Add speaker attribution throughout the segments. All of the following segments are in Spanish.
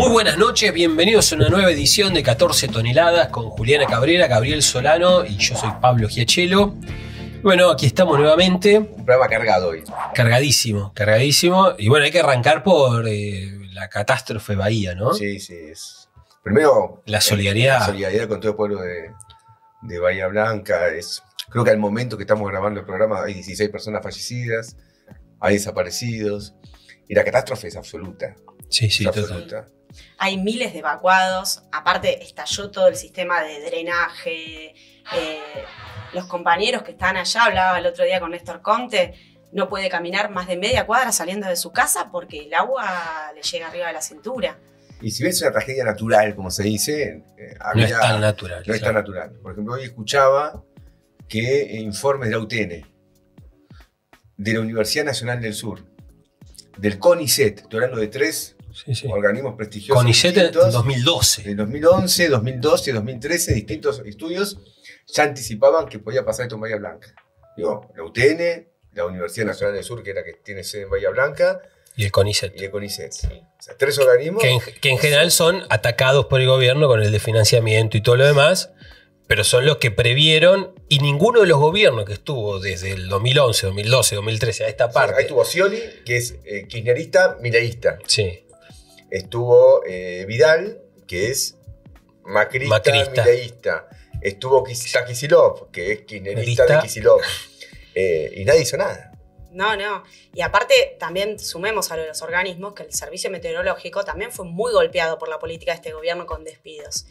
Speaker 1: Muy buenas noches, bienvenidos a una nueva edición de 14 toneladas con Juliana Cabrera, Gabriel Solano y yo soy Pablo Giachelo. Bueno, aquí estamos nuevamente.
Speaker 2: Un programa cargado hoy.
Speaker 1: Cargadísimo, cargadísimo. Y bueno, hay que arrancar por la catástrofe Bahía, ¿no?
Speaker 2: Sí, sí. Primero,
Speaker 1: la solidaridad.
Speaker 2: La solidaridad con todo el pueblo de Bahía Blanca. Creo que al momento que estamos grabando el programa hay 16 personas fallecidas, hay desaparecidos. Y la catástrofe es absoluta.
Speaker 1: Sí, sí,
Speaker 2: es absoluta.
Speaker 3: Hay miles de evacuados, aparte estalló todo el sistema de drenaje. Los compañeros que están allá, hablaba el otro día con Néstor Conte, no puede caminar más de media cuadra saliendo de su casa porque el agua le llega arriba de la cintura.
Speaker 2: Y si ves una tragedia natural, como se dice,
Speaker 1: no es tan natural.
Speaker 2: No es tan natural. Por ejemplo, hoy escuchaba que informes de la UTN, de la Universidad Nacional del Sur, del CONICET, estoy hablando de tres organismos prestigiosos.
Speaker 1: CONICET en 2012.
Speaker 2: En 2011, 2012, 2013, distintos estudios ya anticipaban que podía pasar esto en Bahía Blanca. Digo, la UTN, la Universidad Nacional del Sur, que es la que tiene sede en Bahía Blanca,
Speaker 1: y el CONICET.
Speaker 2: Sí. O sea, tres organismos.
Speaker 1: Que en general son atacados por el gobierno con el de financiamiento y todo lo demás, pero son los que previeron, y ninguno de los gobiernos que estuvo desde el 2011, 2012, 2013 a esta parte.
Speaker 2: Ahí estuvo Scioli, que es kirchnerista, mileísta.
Speaker 1: Sí.
Speaker 2: Estuvo Vidal, que es macrista. Mileísta. Estuvo Kicillof, que es kirchnerista de Kicillof. Y nadie hizo nada.
Speaker 3: No. Y aparte, también sumemos a lo de los organismos que el servicio meteorológico también fue muy golpeado por la política de este gobierno con despidos.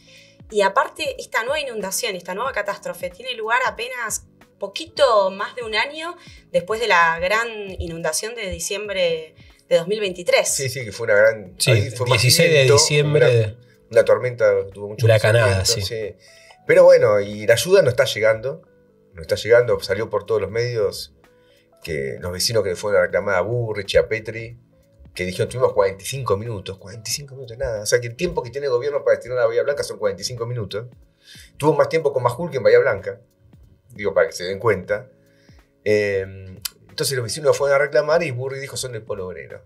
Speaker 3: Y aparte, esta nueva inundación, esta nueva catástrofe, tiene lugar apenas poquito más de un año después de la gran inundación de diciembre de 2023.
Speaker 2: Sí, que fue una gran...
Speaker 1: Sí,
Speaker 2: fue
Speaker 1: 16 de diciembre.
Speaker 2: Una tormenta, tuvo mucho
Speaker 1: huracanada, sí.
Speaker 2: Pero bueno, y la ayuda no está llegando, salió por todos los medios que los vecinos que le fueron a reclamar a Burrich y a Petri, que dijeron, tuvimos 45 minutos nada. O sea, que el tiempo que tiene el gobierno para destinar a Bahía Blanca son 45 minutos. Tuvo más tiempo con Majul que en Bahía Blanca, digo, para que se den cuenta. Entonces los vecinos fueron a reclamar y Burrich dijo, son del Polo Obrero.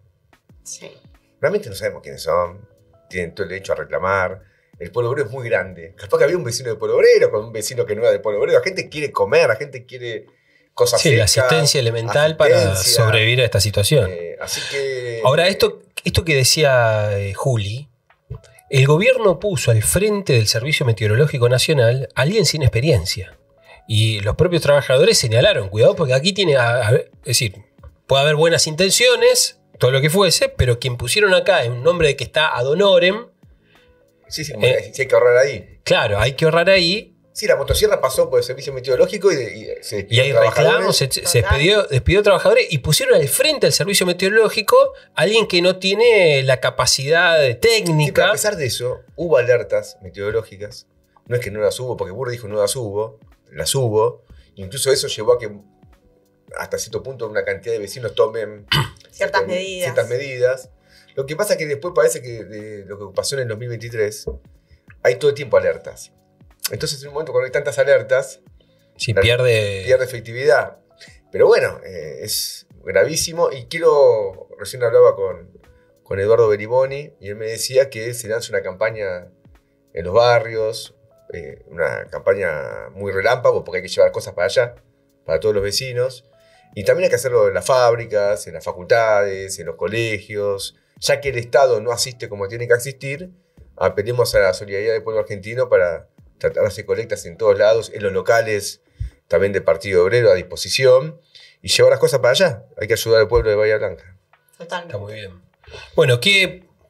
Speaker 3: Sí.
Speaker 2: Realmente no sabemos quiénes son, tienen todo el derecho a reclamar. El Polo Obrero es muy grande. Capaz que había un vecino del Polo Obrero con un vecino que no era del Polo Obrero. La gente quiere comer, la gente quiere cosas frescas.
Speaker 1: La asistencia elemental para sobrevivir a esta situación.
Speaker 2: Así que...
Speaker 1: Ahora, esto que decía Juli, el gobierno puso al frente del Servicio Meteorológico Nacional a alguien sin experiencia. Y los propios trabajadores señalaron, cuidado, porque aquí es decir, puede haber buenas intenciones, todo lo que fuese, pero quien pusieron acá en un nombre de que está ad honorem.
Speaker 2: Sí, hay que ahorrar ahí.
Speaker 1: Claro, hay que ahorrar ahí.
Speaker 2: Sí, la motosierra pasó por el servicio meteorológico y
Speaker 1: hay reclamos, se despidió trabajadores y pusieron al frente del servicio meteorológico a alguien que no tiene la capacidad técnica.
Speaker 2: Sí, pero a pesar de eso, hubo alertas meteorológicas. No es que no las hubo, porque Burri dijo no las hubo. Incluso eso llevó a que hasta cierto punto una cantidad de vecinos tomen
Speaker 3: ciertas medidas.
Speaker 2: Lo que pasa es que después parece que de lo que pasó en el 2023 hay todo el tiempo alertas. Entonces en un momento cuando hay tantas alertas pierde efectividad. Pero bueno, es gravísimo y recién hablaba con Eduardo Beriboni y él me decía que se lanza una campaña en los barrios, una campaña muy relámpago porque hay que llevar cosas para allá, para todos los vecinos. Y también hay que hacerlo en las fábricas, en las facultades, en los colegios. Ya que el Estado no asiste como tiene que asistir, apelemos a la solidaridad del pueblo argentino para tratar de hacer colectas en todos lados, en los locales también del Partido Obrero a disposición y llevar las cosas para allá. Hay que ayudar al pueblo de Bahía Blanca.
Speaker 3: Totalmente.
Speaker 1: Está muy bien. Bueno,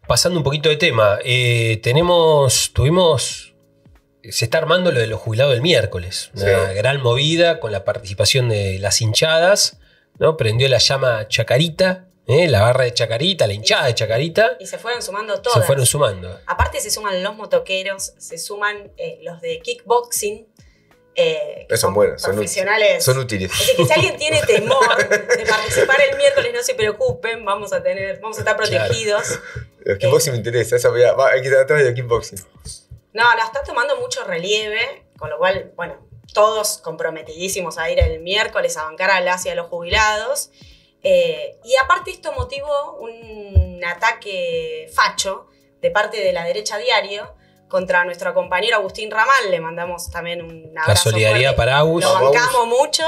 Speaker 1: pasando un poquito de tema, se está armando lo de los jubilados del miércoles, una gran movida con la participación de las hinchadas, ¿no? Prendió la llama Chacarita. La barra de Chacarita, la hinchada de Chacarita.
Speaker 3: Y se fueron sumando todas. Aparte se suman los motoqueros, se suman los de kickboxing.
Speaker 2: Son buenos,
Speaker 3: profesionales.
Speaker 2: Son útiles.
Speaker 3: Así que si alguien tiene temor de participar el miércoles, no se preocupen, vamos a estar protegidos.
Speaker 2: Claro. Los kickboxing me interesa, hay que estar atrás de kickboxing.
Speaker 3: No, está tomando mucho relieve, con lo cual, bueno, todos comprometidísimos a ir el miércoles a bancar a los jubilados. Y aparte esto motivó un ataque facho de parte de La Derecha Diario contra nuestro compañero Agustín Ramal. Le mandamos también un abrazo.
Speaker 1: La solidaridad
Speaker 3: fuerte.
Speaker 1: para Agus.
Speaker 3: Lo bancamos mucho.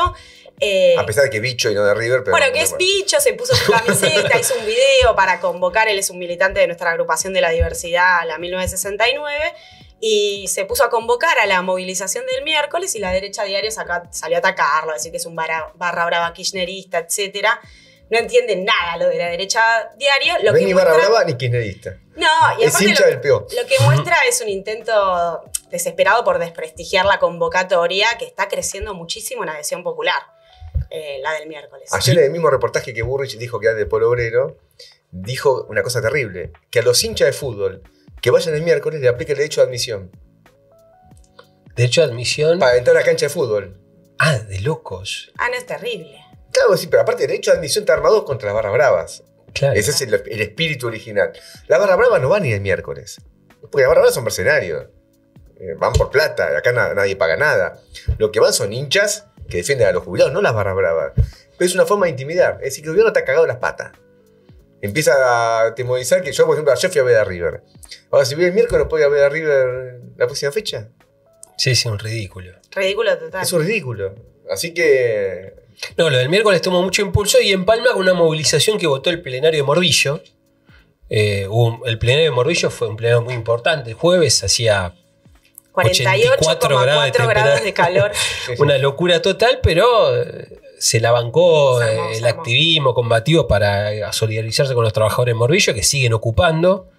Speaker 2: A pesar de que bicho y no de River. Pero
Speaker 3: bueno, que es bicho, se puso su camiseta, hizo un video para convocar, él es un militante de nuestra agrupación de la diversidad, la 1969, y se puso a convocar a la movilización del miércoles y La Derecha Diario salió a atacarlo, a decir que es un barra brava kirchnerista, etc. No entienden nada lo de La Derecha Diario.
Speaker 2: No es ni barra brava ni kirchnerista.
Speaker 3: No, y
Speaker 2: es hincha del peor.
Speaker 3: Lo que muestra es un intento desesperado por desprestigiar la convocatoria que está creciendo muchísimo en adhesión popular. La del miércoles.
Speaker 2: Ayer en el mismo reportaje que Burrich dijo que era de Polo Obrero, dijo una cosa terrible, que a los hinchas de fútbol que vayan el miércoles le aplica el derecho de admisión.
Speaker 1: ¿Derecho de admisión?
Speaker 2: Para entrar a la cancha de fútbol.
Speaker 1: Ah, de locos.
Speaker 3: Ah, no, es terrible.
Speaker 2: Claro, sí, pero aparte el derecho de admisión está armado contra las barras bravas.
Speaker 1: Claro.
Speaker 2: Ese es el espíritu original. Las barras bravas no van ni el miércoles, porque las barras bravas son mercenarios. Van por plata, acá nadie paga nada. Lo que van son hinchas que defienden a los jubilados, no las barras bravas. Pero es una forma de intimidar. Es decir, que el gobierno está cagado en las patas. Empieza a atemorizar que yo, por ejemplo, ayer fui a ver a River. Ahora, si voy el miércoles, ¿puedo ir a ver a River la próxima fecha?
Speaker 1: Sí, es un ridículo.
Speaker 3: Ridículo total.
Speaker 2: Es un ridículo. Así que...
Speaker 1: No, lo del miércoles tomó mucho impulso y en Palma con una movilización que votó el plenario de Morbillo. El plenario de Morbillo fue un plenario muy importante. El jueves hacía
Speaker 3: 48,4 grados de calor.
Speaker 1: Una locura total, pero se la bancó el activismo combativo para solidarizarse con los trabajadores de Morbillo que siguen ocupando,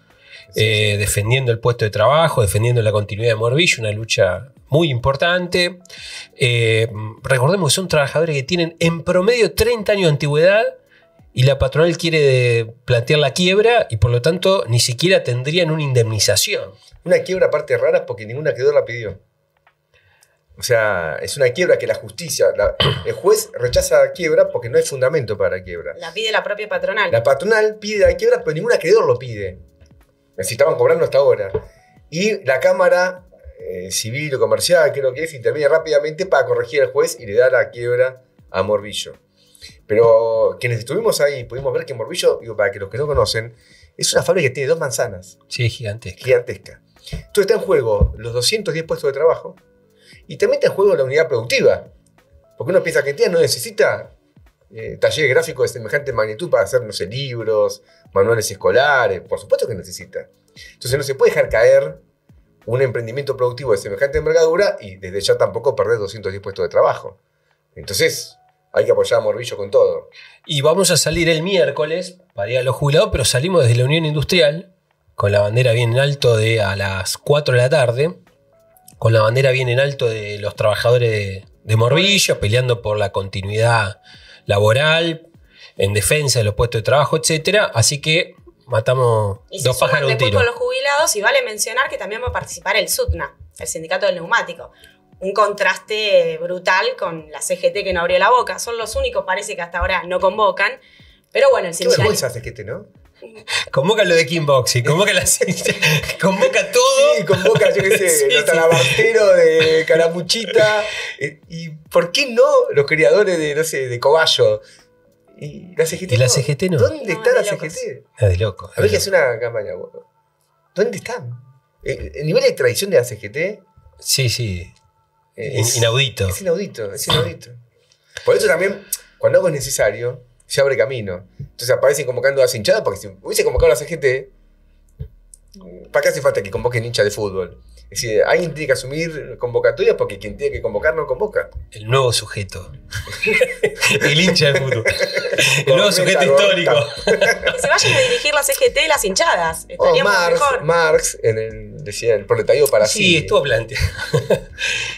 Speaker 1: defendiendo el puesto de trabajo, defendiendo la continuidad de Morbillo, una lucha muy importante. Recordemos que son trabajadores que tienen en promedio 30 años de antigüedad y la patronal quiere plantear la quiebra y por lo tanto ni siquiera tendrían una indemnización.
Speaker 2: Una quiebra aparte rara porque ningún acreedor la pidió. O sea, es una quiebra que la justicia, el juez rechaza la quiebra porque no hay fundamento para la quiebra.
Speaker 3: La pide la propia patronal.
Speaker 2: La patronal pide la quiebra, pero ningún acreedor lo pide. Si estaban cobrando hasta ahora. Y la Cámara Civil o Comercial, creo que es, interviene rápidamente para corregir al juez y le da la quiebra a Morbillo. Pero quienes estuvimos ahí pudimos ver que Morbillo, digo, para que los que no conocen, es una fábrica que tiene 2 manzanas.
Speaker 1: Sí, gigantesca.
Speaker 2: Gigantesca. Entonces está en juego los 210 puestos de trabajo y también está en juego la unidad productiva. Porque uno piensa que Argentina no necesita talleres gráficos de semejante magnitud para hacer, no sé, libros, manuales escolares. Por supuesto que necesita. Entonces no se puede dejar caer un emprendimiento productivo de semejante envergadura y desde ya tampoco perder 210 puestos de trabajo. Entonces hay que apoyar a Morbillo con todo.
Speaker 1: Y vamos a salir el miércoles para ir a los jubilados, pero salimos desde la Unión Industrial con la bandera bien en alto a las 4 de la tarde, con la bandera bien en alto de los trabajadores de Morbillo, peleando por la continuidad laboral, en defensa de los puestos de trabajo, etc. Así que matamos 2 pájaros de un tiro.
Speaker 3: Con los jubilados, y vale mencionar que también va a participar el SUTNA, el Sindicato del Neumático. Un contraste brutal con la CGT que no abrió la boca. Son los únicos, parece que hasta ahora no convocan. Pero bueno, el
Speaker 2: sindicato... Qué vergüenza CGT, ¿no?
Speaker 1: Convoca lo de Kimboxy, convoca convoca todo.
Speaker 2: Sí, convoca, yo qué sé, los talabarteros de Caramuchita. ¿Y por qué no los criadores de, no sé, de Coballo? ¿Y la CGT?
Speaker 1: ¿Y la CGT no?
Speaker 2: ¿Dónde está la CGT?
Speaker 1: Es de loco.
Speaker 2: A ver que hace una campaña. ¿Dónde están? El nivel de tradición de la CGT.
Speaker 1: Sí. Es inaudito.
Speaker 2: Es inaudito. Por eso también, cuando algo es necesario, se abre camino. Entonces aparecen convocando a las hinchadas, porque si hubiese convocado a la CGT, ¿para qué hace falta que convoquen hinchas de fútbol? Es decir, alguien tiene que asumir convocatorias porque quien tiene que convocar no convoca.
Speaker 1: El nuevo sujeto. El hincha de fútbol. El nuevo sujeto histórico.
Speaker 3: Que se vayan a dirigir la CGT las hinchadas. Estaríamos mejor.
Speaker 2: Marx decía el proletariado para sí.
Speaker 1: Sí, estuvo planteado.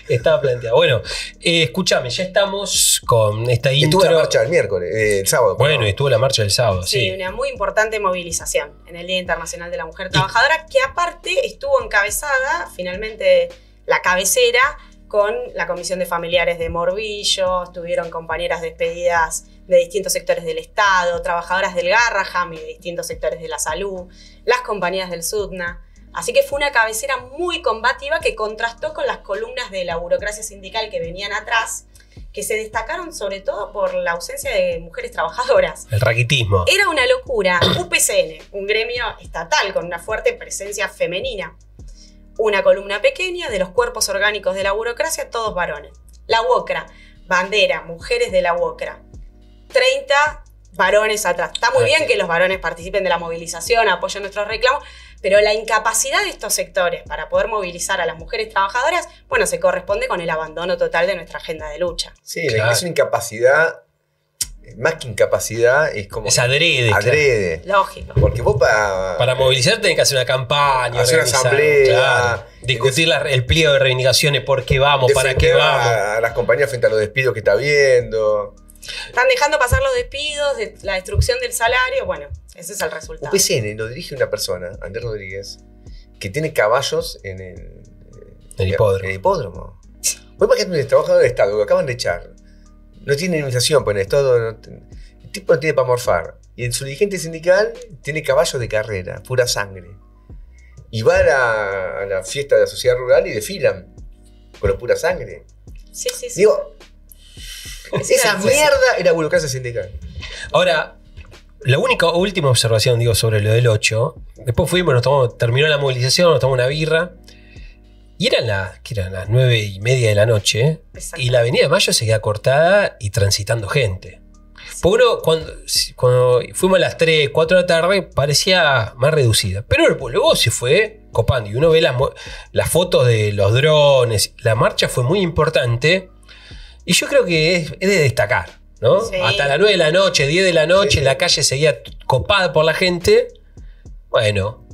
Speaker 1: Estaba planteado. Bueno, escúchame, ya estamos con esta intro.
Speaker 2: Estuvo la marcha el miércoles, el sábado.
Speaker 1: Bueno, estuvo la marcha del sábado, sí.
Speaker 3: Una muy importante movilización en el Día Internacional de la Mujer Trabajadora, que aparte estuvo encabezada, finalmente, la cabecera con la Comisión de Familiares de Morbillo. Estuvieron compañeras despedidas de distintos sectores del Estado, trabajadoras del Garraham y de distintos sectores de la salud, las compañías del SUTNA. Así que fue una cabecera muy combativa que contrastó con las columnas de la burocracia sindical que venían atrás, que se destacaron sobre todo por la ausencia de mujeres trabajadoras.
Speaker 1: El raquitismo.
Speaker 3: Era una locura. UPCN, un gremio estatal con una fuerte presencia femenina. Una columna pequeña de los cuerpos orgánicos de la burocracia, todos varones. La UOCRA, bandera, mujeres de la UOCRA. 30 varones atrás. Está muy bien que los varones participen de la movilización, apoyen nuestros reclamos, pero la incapacidad de estos sectores para poder movilizar a las mujeres trabajadoras, bueno, se corresponde con el abandono total de nuestra agenda de lucha.
Speaker 2: Sí, claro. Es una incapacidad, más que incapacidad, es como...
Speaker 1: Es adrede.
Speaker 2: Adrede.
Speaker 3: Claro. Lógico.
Speaker 2: Porque vos para
Speaker 1: movilizar tenés que hacer una campaña,
Speaker 2: hacer una asamblea,
Speaker 1: claro, discutir el pliego de reivindicaciones, por qué vamos, para qué vamos.
Speaker 2: A las compañías frente a los despidos que está viendo.
Speaker 3: Están dejando pasar los despidos, la destrucción del salario, bueno, ese es el resultado.
Speaker 2: UPCN lo dirige una persona, Andrés Rodríguez, que tiene caballos en el hipódromo. Vos imagínate un trabajador del Estado que acaban de echar, no tiene indemnización, pues en el Estado el tipo no tiene para morfar, y en su dirigente sindical tiene caballos de carrera, pura sangre. Y va a la fiesta de la sociedad rural y desfilan con la pura sangre.
Speaker 3: Sí.
Speaker 2: Digo, esa mierda era burocracia sindical.
Speaker 1: Ahora, la última observación, sobre lo del 8, después fuimos, terminó la movilización, nos tomamos una birra, y eran las 9:30 de la noche, y la avenida de Mayo seguía cortada y transitando gente. Sí. Porque uno, cuando fuimos a las 3, 4 de la tarde, parecía más reducida, pero luego se fue copando, y uno ve las fotos de los drones, la marcha fue muy importante. Y yo creo que es de destacar, ¿no? Sí. Hasta las 9 de la noche, 10 de la noche, sí. La calle seguía copada por la gente. Bueno.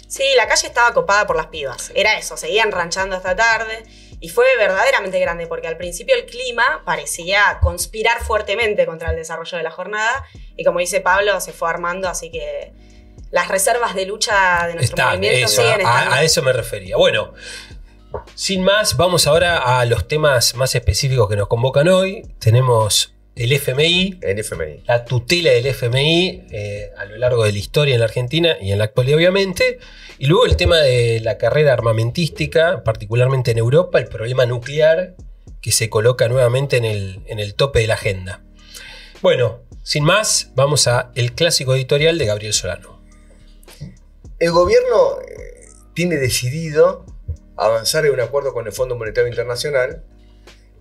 Speaker 3: Sí, la calle estaba copada por las pibas. Era eso, seguían ranchando hasta tarde. Y fue verdaderamente grande, porque al principio el clima parecía conspirar fuertemente contra el desarrollo de la jornada. Y como dice Pablo, se fue armando, así que las reservas de lucha de nuestro movimiento siguen estando.
Speaker 1: A eso me refería. Bueno. Sin más, vamos ahora a los temas más específicos que nos convocan hoy. Tenemos el FMI. La tutela del FMI a lo largo de la historia en la Argentina y en la actualidad, obviamente. Y luego el tema de la carrera armamentística, particularmente en Europa, el problema nuclear que se coloca nuevamente en el tope de la agenda. Bueno, sin más, vamos a el clásico editorial de Gabriel Solano.
Speaker 2: El gobierno tiene decidido avanzar en un acuerdo con el Fondo Monetario Internacional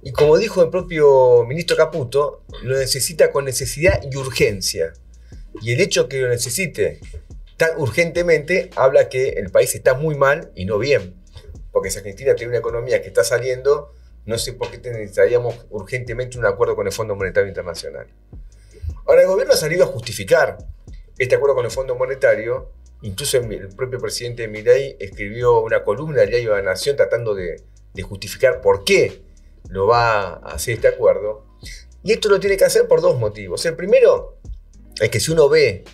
Speaker 2: y, como dijo el propio ministro Caputo, lo necesita con necesidad y urgencia. Y el hecho que lo necesite tan urgentemente habla que el país está muy mal y no bien. Porque si Argentina tiene una economía que está saliendo, no sé por qué necesitaríamos urgentemente un acuerdo con el Fondo Monetario Internacional. Ahora, el gobierno ha salido a justificar este acuerdo con el Fondo Monetario. Incluso el propio presidente Milei escribió una columna del diario La Nación tratando de justificar por qué lo va a hacer este acuerdo. Y esto lo tiene que hacer por dos motivos. El primero es que si uno ve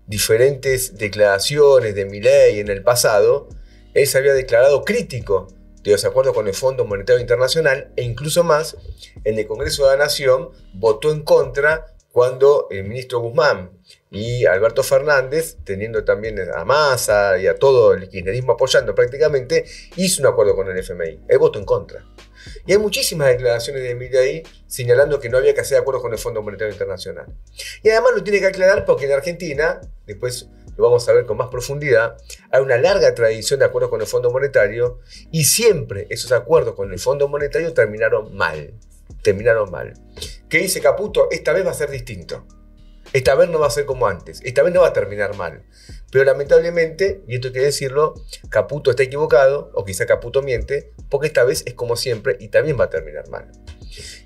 Speaker 2: diferentes declaraciones de Milei en el pasado, él se había declarado crítico de los acuerdos con el Fondo Monetario Internacional, e incluso más, en el Congreso de la Nación votó en contra cuando el ministro Guzmán y Alberto Fernández, teniendo también a Massa y a todo el kirchnerismo apoyando prácticamente, hizo un acuerdo con el FMI. Él votó en contra. Y hay muchísimas declaraciones de Milei señalando que no había que hacer acuerdos con el Fondo Monetario Internacional. Y además lo tiene que aclarar porque en Argentina, después lo vamos a ver con más profundidad, hay una larga tradición de acuerdos con el Fondo Monetario y siempre esos acuerdos con el Fondo Monetario terminaron mal. ¿Qué dice Caputo? Esta vez va a ser distinto. Esta vez no va a ser como antes. Esta vez no va a terminar mal. Pero lamentablemente, y esto hay que decirlo, Caputo está equivocado, o quizá Caputo miente, porque esta vez es como siempre y también va a terminar mal.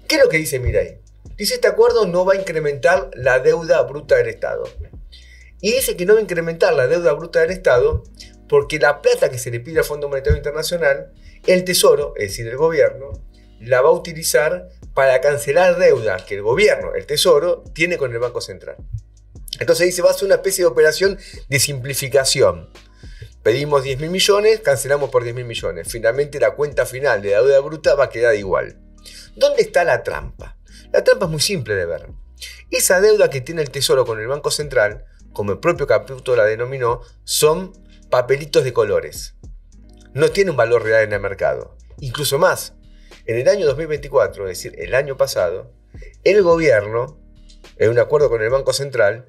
Speaker 2: ¿Qué es lo que dice Milei? Dice, este acuerdo no va a incrementar la deuda bruta del Estado. Y dice que no va a incrementar la deuda bruta del Estado porque la plata que se le pide al Fondo Monetario Internacional, el Tesoro, es decir, el gobierno, la va a utilizar para cancelar deuda que el gobierno, el Tesoro, tiene con el Banco Central. Entonces dice, va a ser una especie de operación de simplificación. Pedimos 10.000 millones, cancelamos por 10.000 millones. Finalmente la cuenta final de la deuda bruta va a quedar igual. ¿Dónde está la trampa? La trampa es muy simple de ver. Esa deuda que tiene el Tesoro con el Banco Central, como el propio Caputo la denominó, son papelitos de colores. No tiene un valor real en el mercado. Incluso más. En el año 2024, es decir, el año pasado, el gobierno, en un acuerdo con el Banco Central,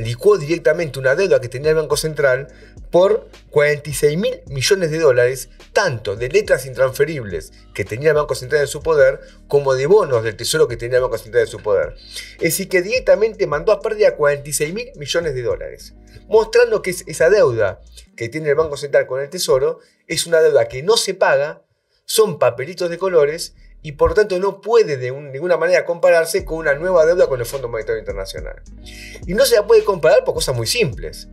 Speaker 2: licuó directamente una deuda que tenía el Banco Central por 46.000 millones de dólares, tanto de letras intransferibles que tenía el Banco Central en su poder, como de bonos del Tesoro que tenía el Banco Central en su poder. Es decir, que directamente mandó a pérdida 46.000 millones de dólares, mostrando que esa deuda que tiene el Banco Central con el Tesoro es una deuda que no se paga, son papelitos de colores, y por lo tanto no puede de ninguna manera compararse con una nueva deuda con el Fondo Monetario Internacional. Y no se la puede comparar por cosas muy simples.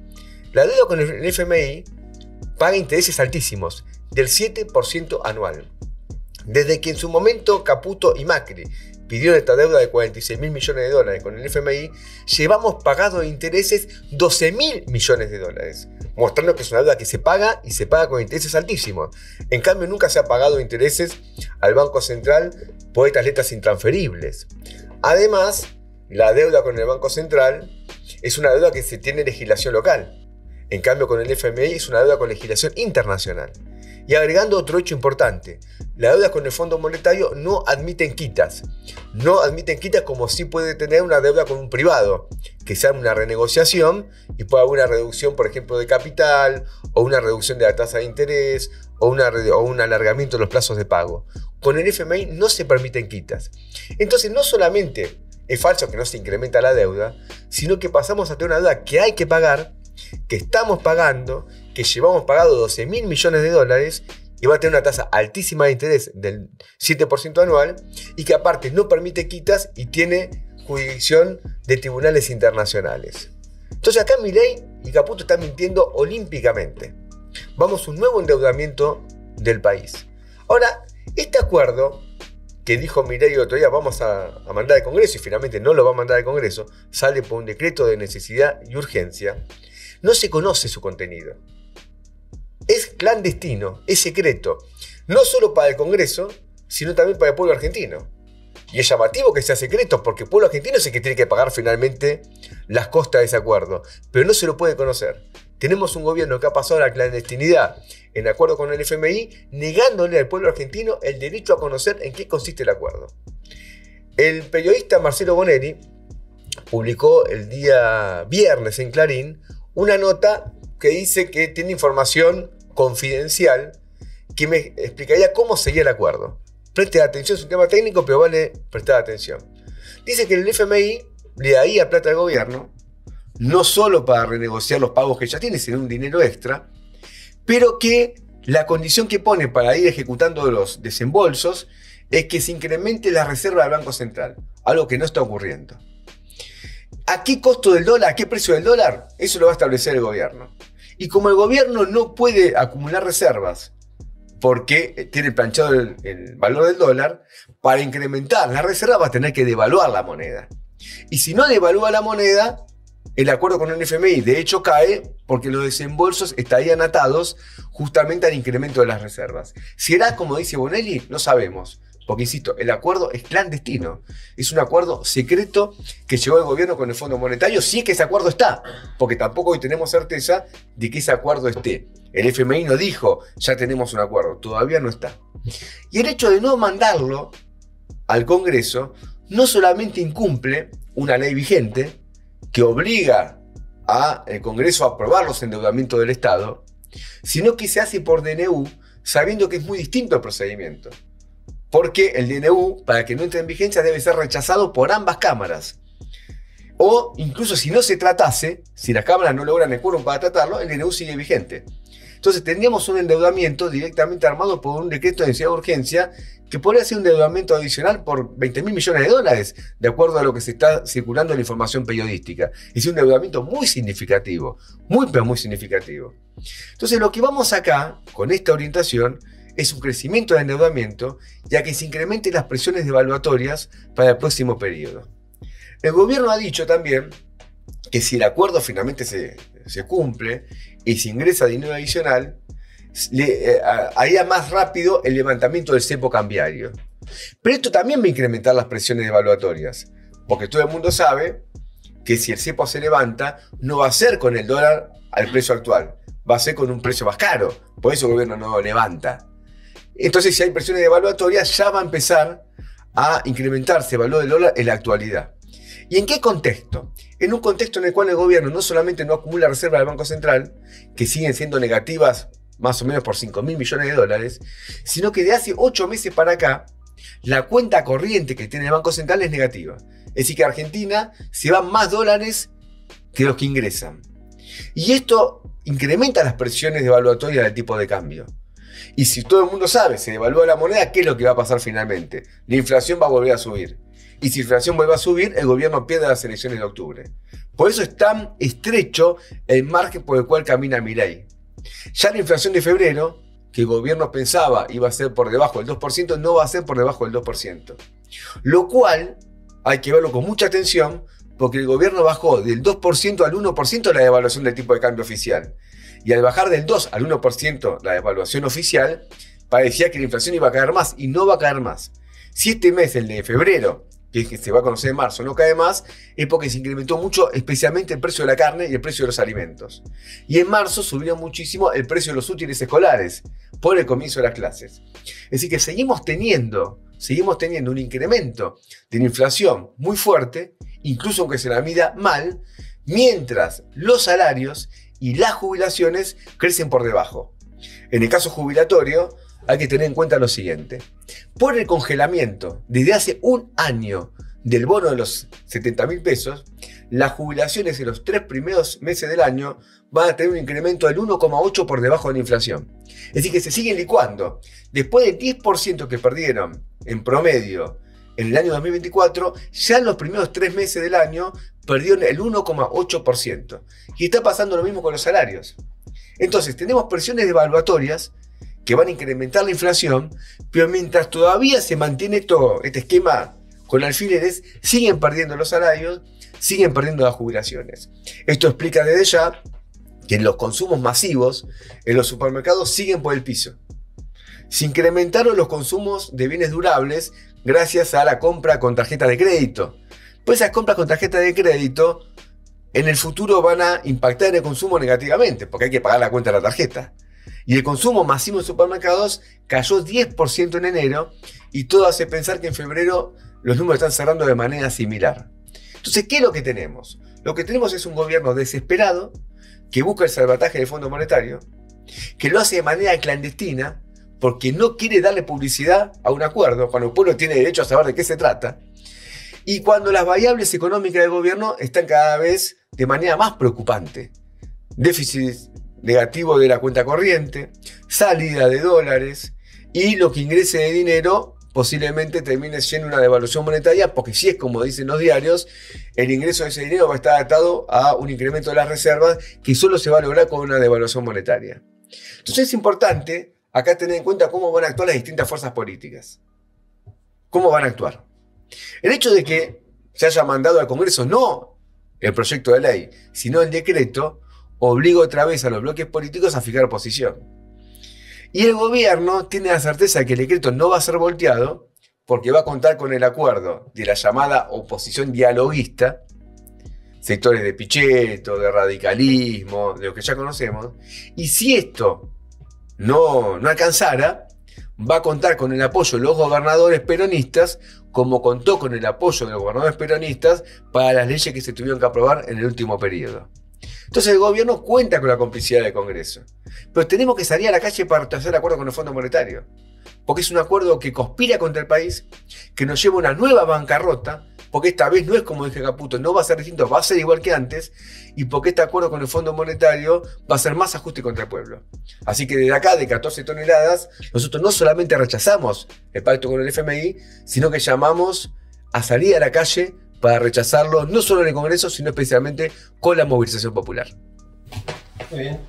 Speaker 2: La deuda con el FMI paga intereses altísimos, del 7% anual. Desde que en su momento Caputo y Macri pidieron esta deuda de 46.000 millones de dólares con el FMI, llevamos pagado de intereses 12.000 millones de dólares, mostrando que es una deuda que se paga y se paga con intereses altísimos. En cambio, nunca se ha pagado intereses al Banco Central por estas letras intransferibles. Además, la deuda con el Banco Central es una deuda que se tiene legislación local. En cambio, con el FMI es una deuda con legislación internacional. Y agregando otro hecho importante, la deuda con el Fondo Monetario no admiten quitas. No admiten quitas como sí puede tener una deuda con un privado, que se haga una renegociación y pueda haber una reducción, por ejemplo, de capital, o una reducción de la tasa de interés, o un alargamiento de los plazos de pago. Con el FMI no se permiten quitas. Entonces, no solamente es falso que no se incrementa la deuda, sino que pasamos a tener una deuda que hay que pagar, que estamos pagando, que llevamos pagado 12.000 millones de dólares y va a tener una tasa altísima de interés del 7% anual y que aparte no permite quitas y tiene jurisdicción de tribunales internacionales. Entonces acá Milei y Caputo están mintiendo olímpicamente. Vamos a un nuevo endeudamiento del país. Ahora, este acuerdo que dijo Milei el otro día vamos a mandar al Congreso y finalmente no lo va a mandar al Congreso, sale por un decreto de necesidad y urgencia, no se conoce su contenido. Es clandestino, es secreto, no solo para el Congreso, sino también para el pueblo argentino. Y es llamativo que sea secreto porque el pueblo argentino es el que tiene que pagar finalmente las costas de ese acuerdo, pero no se lo puede conocer. Tenemos un gobierno que ha pasado a la clandestinidad en acuerdo con el FMI, negándole al pueblo argentino el derecho a conocer en qué consiste el acuerdo. El periodista Marcelo Bonelli publicó el día viernes en Clarín una nota que dice que tiene información confidencial que me explicaría cómo seguía el acuerdo. Preste atención, es un tema técnico, pero vale prestar atención. Dice que el FMI le daría plata al gobierno, no solo para renegociar los pagos que ya tiene, sino un dinero extra, pero que la condición que pone para ir ejecutando los desembolsos es que se incremente la reserva del Banco Central, algo que no está ocurriendo. ¿A qué costo del dólar? ¿A qué precio del dólar? Eso lo va a establecer el gobierno. Y como el gobierno no puede acumular reservas porque tiene planchado el valor del dólar, para incrementar la reserva va a tener que devaluar la moneda. Y si no devalúa la moneda, el acuerdo con el FMI de hecho cae porque los desembolsos estarían atados justamente al incremento de las reservas. Si era como dice Bonelli, no sabemos. Porque, insisto, el acuerdo es clandestino. Es un acuerdo secreto que llegó el gobierno con el Fondo Monetario, si es que ese acuerdo está. Porque tampoco hoy tenemos certeza de que ese acuerdo esté. El FMI no dijo, ya tenemos un acuerdo. Todavía no está. Y el hecho de no mandarlo al Congreso no solamente incumple una ley vigente que obliga al Congreso a aprobar los endeudamientos del Estado, sino que se hace por DNU sabiendo que es muy distinto el procedimiento. Porque el DNU, para que no entre en vigencia, debe ser rechazado por ambas cámaras. O incluso si no se tratase, si las cámaras no logran el quórum para tratarlo, el DNU sigue vigente. Entonces tendríamos un endeudamiento directamente armado por un decreto de necesidad de urgencia que podría ser un endeudamiento adicional por 20.000 millones de dólares, de acuerdo a lo que se está circulando en la información periodística. Es un endeudamiento muy significativo, muy pero muy significativo. Entonces lo que vamos acá, con esta orientación, es un crecimiento de endeudamiento, ya que se incrementen las presiones devaluatorias para el próximo periodo. El gobierno ha dicho también que si el acuerdo finalmente se cumple y se ingresa dinero adicional, haría más rápido el levantamiento del cepo cambiario. Pero esto también va a incrementar las presiones devaluatorias, porque todo el mundo sabe que si el cepo se levanta, no va a ser con el dólar al precio actual, va a ser con un precio más caro, por eso el gobierno no lo levanta. Entonces, si hay presiones devaluatorias, ya va a empezar a incrementarse el valor del dólar en la actualidad. ¿Y en qué contexto? En un contexto en el cual el gobierno no solamente no acumula reservas del Banco Central, que siguen siendo negativas más o menos por 5.000 millones de dólares, sino que de hace 8 meses para acá, la cuenta corriente que tiene el Banco Central es negativa. Es decir, que a Argentina se van más dólares que los que ingresan. Y esto incrementa las presiones devaluatorias del tipo de cambio. Y si todo el mundo sabe, se devalúa la moneda, ¿qué es lo que va a pasar finalmente? La inflación va a volver a subir. Y si la inflación vuelve a subir, el gobierno pierde las elecciones de octubre. Por eso es tan estrecho el margen por el cual camina Milei. Ya la inflación de febrero, que el gobierno pensaba iba a ser por debajo del 2%, no va a ser por debajo del 2%. Lo cual hay que verlo con mucha atención, porque el gobierno bajó del 2% al 1% la devaluación del tipo de cambio oficial. Y al bajar del 2 al 1% la devaluación oficial, parecía que la inflación iba a caer más, y no va a caer más. Si este mes, el de febrero, que se va a conocer en marzo, no cae más, es porque se incrementó mucho, especialmente el precio de la carne y el precio de los alimentos. Y en marzo subió muchísimo el precio de los útiles escolares, por el comienzo de las clases. Es decir, que seguimos teniendo un incremento de la inflación muy fuerte, incluso aunque se la mida mal, mientras los salarios y las jubilaciones crecen por debajo. En el caso jubilatorio, hay que tener en cuenta lo siguiente. Por el congelamiento desde hace un año del bono de los 70.000 pesos, las jubilaciones en los 3 primeros meses del año van a tener un incremento del 1,8 por debajo de la inflación. Es decir, que se siguen licuando. Después del 10% que perdieron en promedio en el año 2024, ya en los primeros 3 meses del año perdieron el 1,8%. Y está pasando lo mismo con los salarios. Entonces, tenemos presiones devaluatorias que van a incrementar la inflación, pero mientras todavía se mantiene todo este esquema con alfileres, siguen perdiendo los salarios, siguen perdiendo las jubilaciones. Esto explica desde ya que los consumos masivos en los supermercados siguen por el piso. Se incrementaron los consumos de bienes durables gracias a la compra con tarjeta de crédito. Pues esas compras con tarjeta de crédito en el futuro van a impactar en el consumo negativamente, porque hay que pagar la cuenta de la tarjeta. Y el consumo masivo en supermercados cayó 10% en enero, y todo hace pensar que en febrero los números están cerrando de manera similar. Entonces, ¿qué es lo que tenemos? Lo que tenemos es un gobierno desesperado que busca el salvataje del Fondo Monetario, que lo hace de manera clandestina porque no quiere darle publicidad a un acuerdo, cuando el pueblo tiene derecho a saber de qué se trata, y cuando las variables económicas del gobierno están cada vez de manera más preocupante. Déficit negativo de la cuenta corriente, salida de dólares, y lo que ingrese de dinero posiblemente termine siendo una devaluación monetaria, porque si es como dicen los diarios, el ingreso de ese dinero va a estar atado a un incremento de las reservas que solo se va a lograr con una devaluación monetaria. Entonces es importante acá tener en cuenta cómo van a actuar las distintas fuerzas políticas. ¿Cómo van a actuar? El hecho de que se haya mandado al Congreso no el proyecto de ley, sino el decreto, obliga otra vez a los bloques políticos a fijar posición. Y el gobierno tiene la certeza de que el decreto no va a ser volteado porque va a contar con el acuerdo de la llamada oposición dialoguista, sectores de Pichetto, de radicalismo, de lo que ya conocemos, y si esto no alcanzara, va a contar con el apoyo de los gobernadores peronistas, como contó con el apoyo de los gobernadores peronistas para las leyes que se tuvieron que aprobar en el último periodo. Entonces el gobierno cuenta con la complicidad del Congreso. Pero tenemos que salir a la calle para hacer acuerdo con el Fondo Monetario. Porque es un acuerdo que conspira contra el país, que nos lleva a una nueva bancarrota, porque esta vez no es como dije Caputo, no va a ser distinto, va a ser igual que antes, y porque este acuerdo con el Fondo Monetario va a ser más ajuste contra el pueblo. Así que desde acá, de 14 toneladas, nosotros no solamente rechazamos el pacto con el FMI, sino que llamamos a salir a la calle para rechazarlo, no solo en el Congreso, sino especialmente con la movilización popular.
Speaker 1: Muy bien.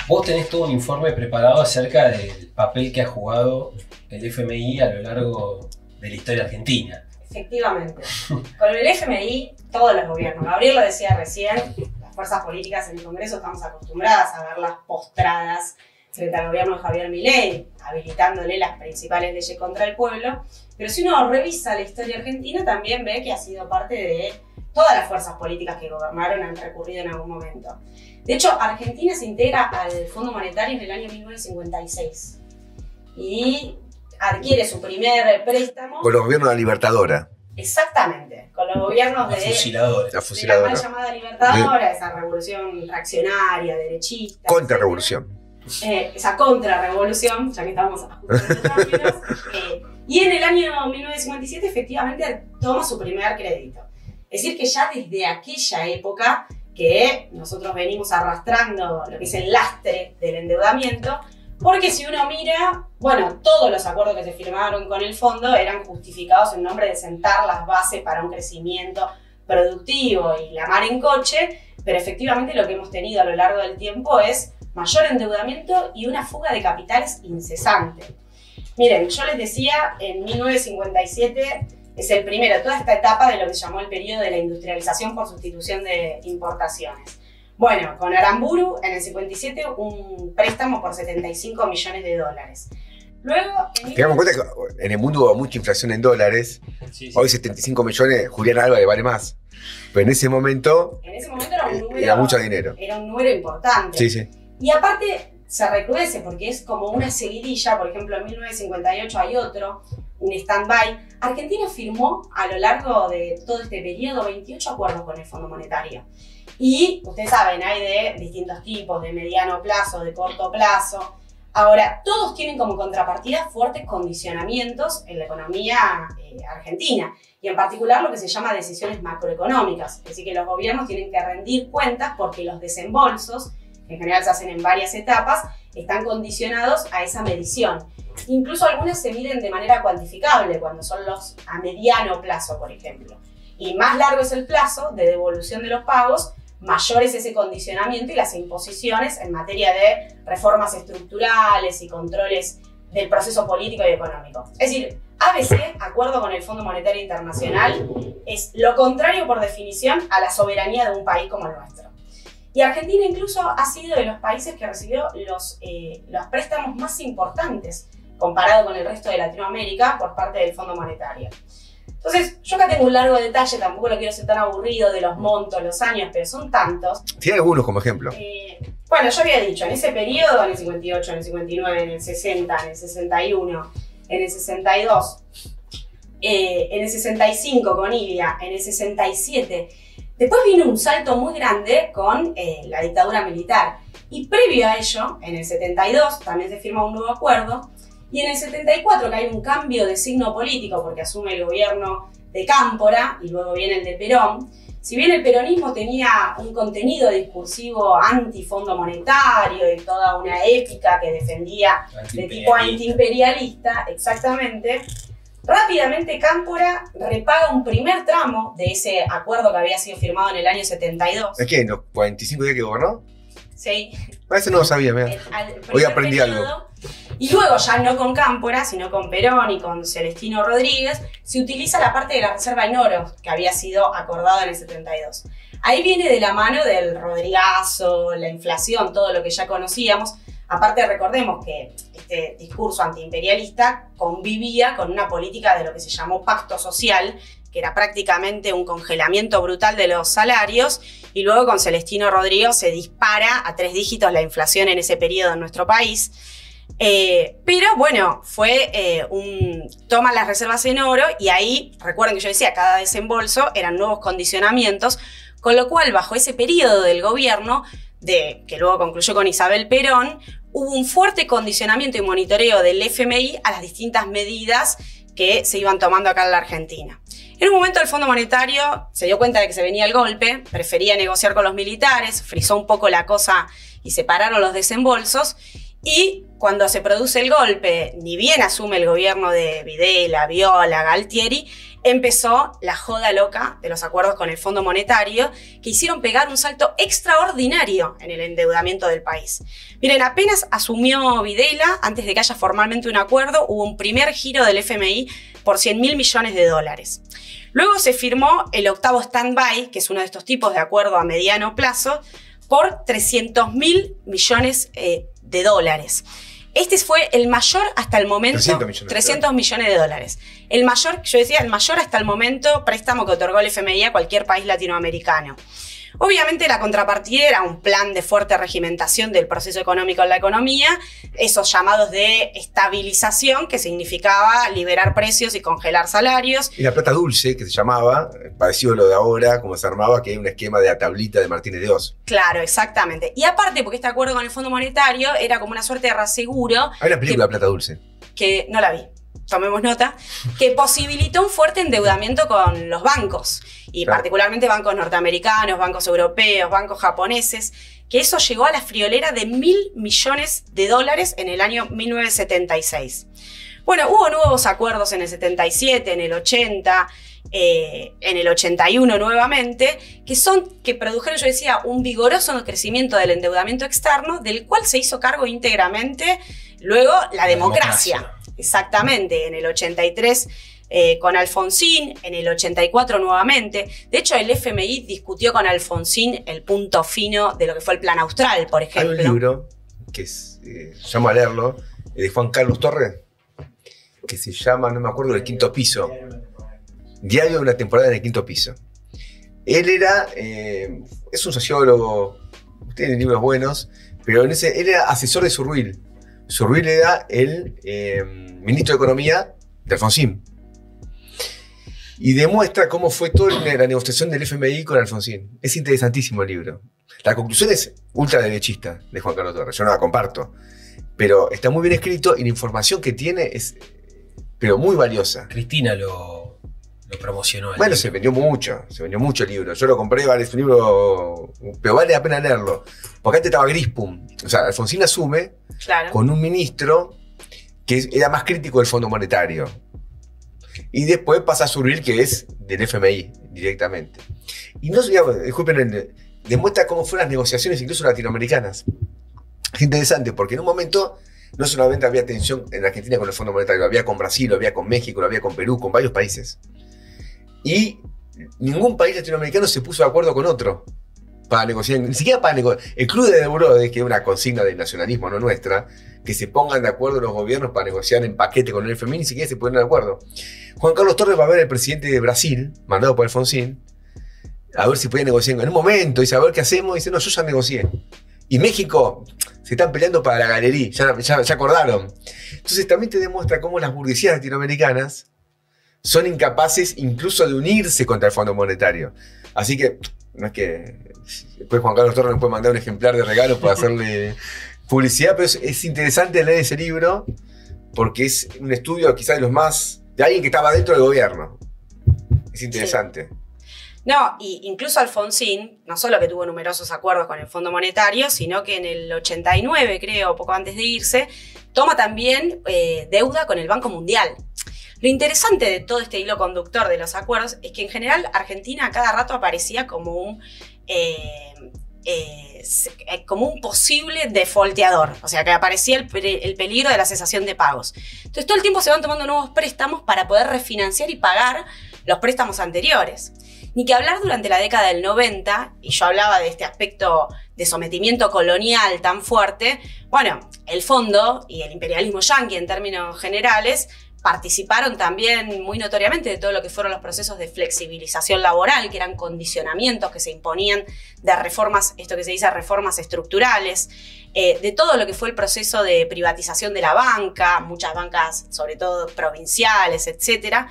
Speaker 1: Vos tenés todo un informe preparado acerca del papel que ha jugado el FMI a lo largo de la historia argentina.
Speaker 3: Efectivamente. Con el FMI, todos los gobiernos, Gabriel lo decía recién, las fuerzas políticas en el Congreso estamos acostumbradas a verlas postradas frente al gobierno de Javier Milei, habilitándole las principales leyes contra el pueblo. Pero si uno revisa la historia argentina, también ve que ha sido parte de todas las fuerzas políticas que gobernaron, han recurrido en algún momento. De hecho, Argentina se integra al Fondo Monetario en el año 1956 y adquiere su primer préstamo.
Speaker 2: Con los gobiernos de la Libertadora.
Speaker 3: Exactamente, con los gobiernos de la mal llamada Libertadora, esa revolución reaccionaria, derechista.
Speaker 2: Contrarrevolución.
Speaker 3: Esa contrarrevolución, ya que estamos ajustando términos. Y en el año 1957 efectivamente toma su primer crédito. Es decir, que ya desde aquella época que nosotros venimos arrastrando lo que es el lastre del endeudamiento, porque si uno mira, bueno, todos los acuerdos que se firmaron con el fondo eran justificados en nombre de sentar las bases para un crecimiento productivo y la mar en coche, pero efectivamente lo que hemos tenido a lo largo del tiempo es mayor endeudamiento y una fuga de capitales incesante. Miren, yo les decía, en 1957 es el primero, toda esta etapa de lo que se llamó el periodo de la industrialización por sustitución de importaciones. Bueno, con Aramburu en el 57 un préstamo por 75 millones de dólares. Luego,
Speaker 2: tengamos en cuenta que en el mundo hubo mucha inflación en dólares. Sí. Hoy 75 millones, Julián Álvarez vale más. Pero en ese momento era un número, era mucho dinero.
Speaker 3: Era un número importante.
Speaker 2: Sí, sí.
Speaker 3: Y aparte se recrudece porque es como una seguidilla. Por ejemplo, en 1958 hay otro, un stand-by. Argentina firmó a lo largo de todo este periodo 28 acuerdos con el Fondo Monetario. Y ustedes saben, hay de distintos tipos, de mediano plazo, de corto plazo. Ahora, todos tienen como contrapartida fuertes condicionamientos en la economía argentina. Y en particular lo que se llama decisiones macroeconómicas. Es decir, que los gobiernos tienen que rendir cuentas porque los desembolsos, que en general se hacen en varias etapas, están condicionados a esa medición. Incluso algunas se miden de manera cuantificable, cuando son los a mediano plazo, por ejemplo. Y más largo es el plazo de devolución de los pagos, mayor es ese condicionamiento y las imposiciones en materia de reformas estructurales y controles del proceso político y económico. Es decir, ABC, acuerdo con el Fondo Monetario Internacional, es lo contrario por definición a la soberanía de un país como el nuestro. Y Argentina incluso ha sido de los países que recibió los préstamos más importantes comparado con el resto de Latinoamérica por parte del Fondo Monetario. Entonces, yo acá tengo un largo detalle, tampoco lo quiero ser tan aburrido de los montos, los años, pero son tantos.
Speaker 2: Tiene algunos como ejemplo.
Speaker 3: Bueno, yo había dicho, en ese periodo, en el 58, en el 59, en el 60, en el 61, en el 62, en el 65 con Ilia, en el 67. Después vino un salto muy grande con la dictadura militar. Y previo a ello, en el 72, también se firma un nuevo acuerdo. Y en el 74, que hay un cambio de signo político porque asume el gobierno de Cámpora y luego viene el de Perón, si bien el peronismo tenía un contenido discursivo anti-fondo monetario y toda una épica que defendía de tipo antiimperialista, exactamente, rápidamente Cámpora repaga un primer tramo de ese acuerdo que había sido firmado en el año 72.
Speaker 2: ¿Es que en los 45 días que gobernó?
Speaker 3: Sí.
Speaker 2: A veces no lo sabía, mira. Hoy aprendí algo.
Speaker 3: Y luego, ya no con Cámpora, sino con Perón y con Celestino Rodríguez, se utiliza la parte de la reserva en oro que había sido acordada en el 72. Ahí viene de la mano del Rodrigazo, la inflación, todo lo que ya conocíamos. Aparte, recordemos que este discurso antiimperialista convivía con una política de lo que se llamó pacto social, que era prácticamente un congelamiento brutal de los salarios, y luego con Celestino Rodríguez se dispara a 3 dígitos la inflación en ese periodo en nuestro país. Pero bueno, toman las reservas en oro y ahí, recuerden que yo decía, cada desembolso eran nuevos condicionamientos, con lo cual bajo ese periodo del gobierno, que luego concluyó con Isabel Perón, hubo un fuerte condicionamiento y monitoreo del FMI a las distintas medidas que se iban tomando acá en la Argentina. En un momento el Fondo Monetario se dio cuenta de que se venía el golpe, prefería negociar con los militares, frizó un poco la cosa y separaron los desembolsos. Y cuando se produce el golpe, ni bien asume el gobierno de Videla, Viola, Galtieri, empezó la joda loca de los acuerdos con el Fondo Monetario que hicieron pegar un salto extraordinario en el endeudamiento del país. Miren, apenas asumió Videla, antes de que haya formalmente un acuerdo, hubo un primer giro del FMI por 100.000 millones de dólares. Luego se firmó el octavo stand-by, que es uno de estos tipos de acuerdo a mediano plazo, por 300.000 millones de dólares. Este fue el mayor hasta el momento.
Speaker 2: 300
Speaker 3: millones de dólares. El mayor, yo decía, el mayor hasta el momento préstamo que otorgó el FMI a cualquier país latinoamericano. Obviamente la contrapartida era un plan de fuerte regimentación del proceso económico en la economía, esos llamados de estabilización, que significaba liberar precios y congelar salarios.
Speaker 2: Y la plata dulce, que se llamaba, parecido a lo de ahora, como se armaba, que hay un esquema de la tablita de Martínez de Oz.
Speaker 3: Claro, exactamente. Y aparte, porque este acuerdo con el Fondo Monetario era como una suerte de reaseguro.
Speaker 2: Hay una película, Plata Dulce.
Speaker 3: Que no la vi. Tomemos nota, que posibilitó un fuerte endeudamiento con los bancos, y claro, particularmente bancos norteamericanos, bancos europeos, bancos japoneses, que eso llegó a la friolera de $1.000 millones en el año 1976. Bueno, hubo nuevos acuerdos en el 77, en el 80, en el 81 nuevamente, que produjeron, yo decía, un vigoroso crecimiento del endeudamiento externo, del cual se hizo cargo íntegramente luego la democracia. Exactamente, en el 83 con Alfonsín, en el 84 nuevamente. De hecho, el FMI discutió con Alfonsín el punto fino de lo que fue el Plan Austral, por ejemplo.
Speaker 2: Hay un libro que llamo a leerlo, de Juan Carlos Torres, que se llama, no me acuerdo, El Quinto Piso. Diario de una temporada en el Quinto Piso. Él es un sociólogo, tiene libros buenos, pero él era asesor de Surruil. Surruil era el ministro de Economía de Alfonsín. Y demuestra cómo fue toda la negociación del FMI con Alfonsín. Es interesantísimo el libro. La conclusión es ultraderechista de Juan Carlos Torres. Yo no la comparto. Pero está muy bien escrito y la información que tiene es pero muy valiosa.
Speaker 1: Cristina lo promocionó.
Speaker 2: Bueno, se vendió mucho el libro. Yo lo compré, es un libro, pero vale la pena leerlo. Porque antes estaba Grispum. O sea, Alfonsín asume con un ministro que era más crítico del Fondo Monetario. Y después pasa a Surruil, que es del FMI directamente. Y no, disculpen, demuestra cómo fueron las negociaciones incluso latinoamericanas. Es interesante porque en un momento no solamente había tensión en Argentina con el Fondo Monetario, lo había con Brasil, lo había con México, lo había con Perú, con varios países. Y ningún país latinoamericano se puso de acuerdo con otro para negociar, ni siquiera para negociar. El Club de Neurodes, que es una consigna del nacionalismo, no nuestra, que se pongan de acuerdo los gobiernos para negociar en paquete con el FMI, ni siquiera se ponen de acuerdo. Juan Carlos Torres va a ver al presidente de Brasil, mandado por Alfonsín, a ver si podía negociar en un momento, dice, a ver qué hacemos, dice, no, yo ya negocié. Y México se están peleando para la galería, ya acordaron. Entonces también te demuestra cómo las burguesías latinoamericanas son incapaces incluso de unirse contra el Fondo Monetario. Así que, no es que después Juan Carlos Torres nos puede mandar un ejemplar de regalo para hacerle publicidad, pero es interesante leer ese libro porque es un estudio quizás de los más, de alguien que estaba dentro del gobierno. Es interesante. Sí.
Speaker 3: No, y incluso Alfonsín, no solo que tuvo numerosos acuerdos con el Fondo Monetario, sino que en el 89, creo, poco antes de irse, toma también deuda con el Banco Mundial. Lo interesante de todo este hilo conductor de los acuerdos es que en general Argentina a cada rato aparecía como un posible defaulteador, o sea que aparecía el peligro de la cesación de pagos. Entonces todo el tiempo se van tomando nuevos préstamos para poder refinanciar y pagar los préstamos anteriores. Ni que hablar durante la década del 90, y yo hablaba de este aspecto de sometimiento colonial tan fuerte, bueno, el fondo y el imperialismo yanqui en términos generales participaron también muy notoriamente de todo lo que fueron los procesos de flexibilización laboral, que eran condicionamientos que se imponían de reformas, esto que se dice reformas estructurales, de todo lo que fue el proceso de privatización de la banca, muchas bancas, sobre todo provinciales, etcétera.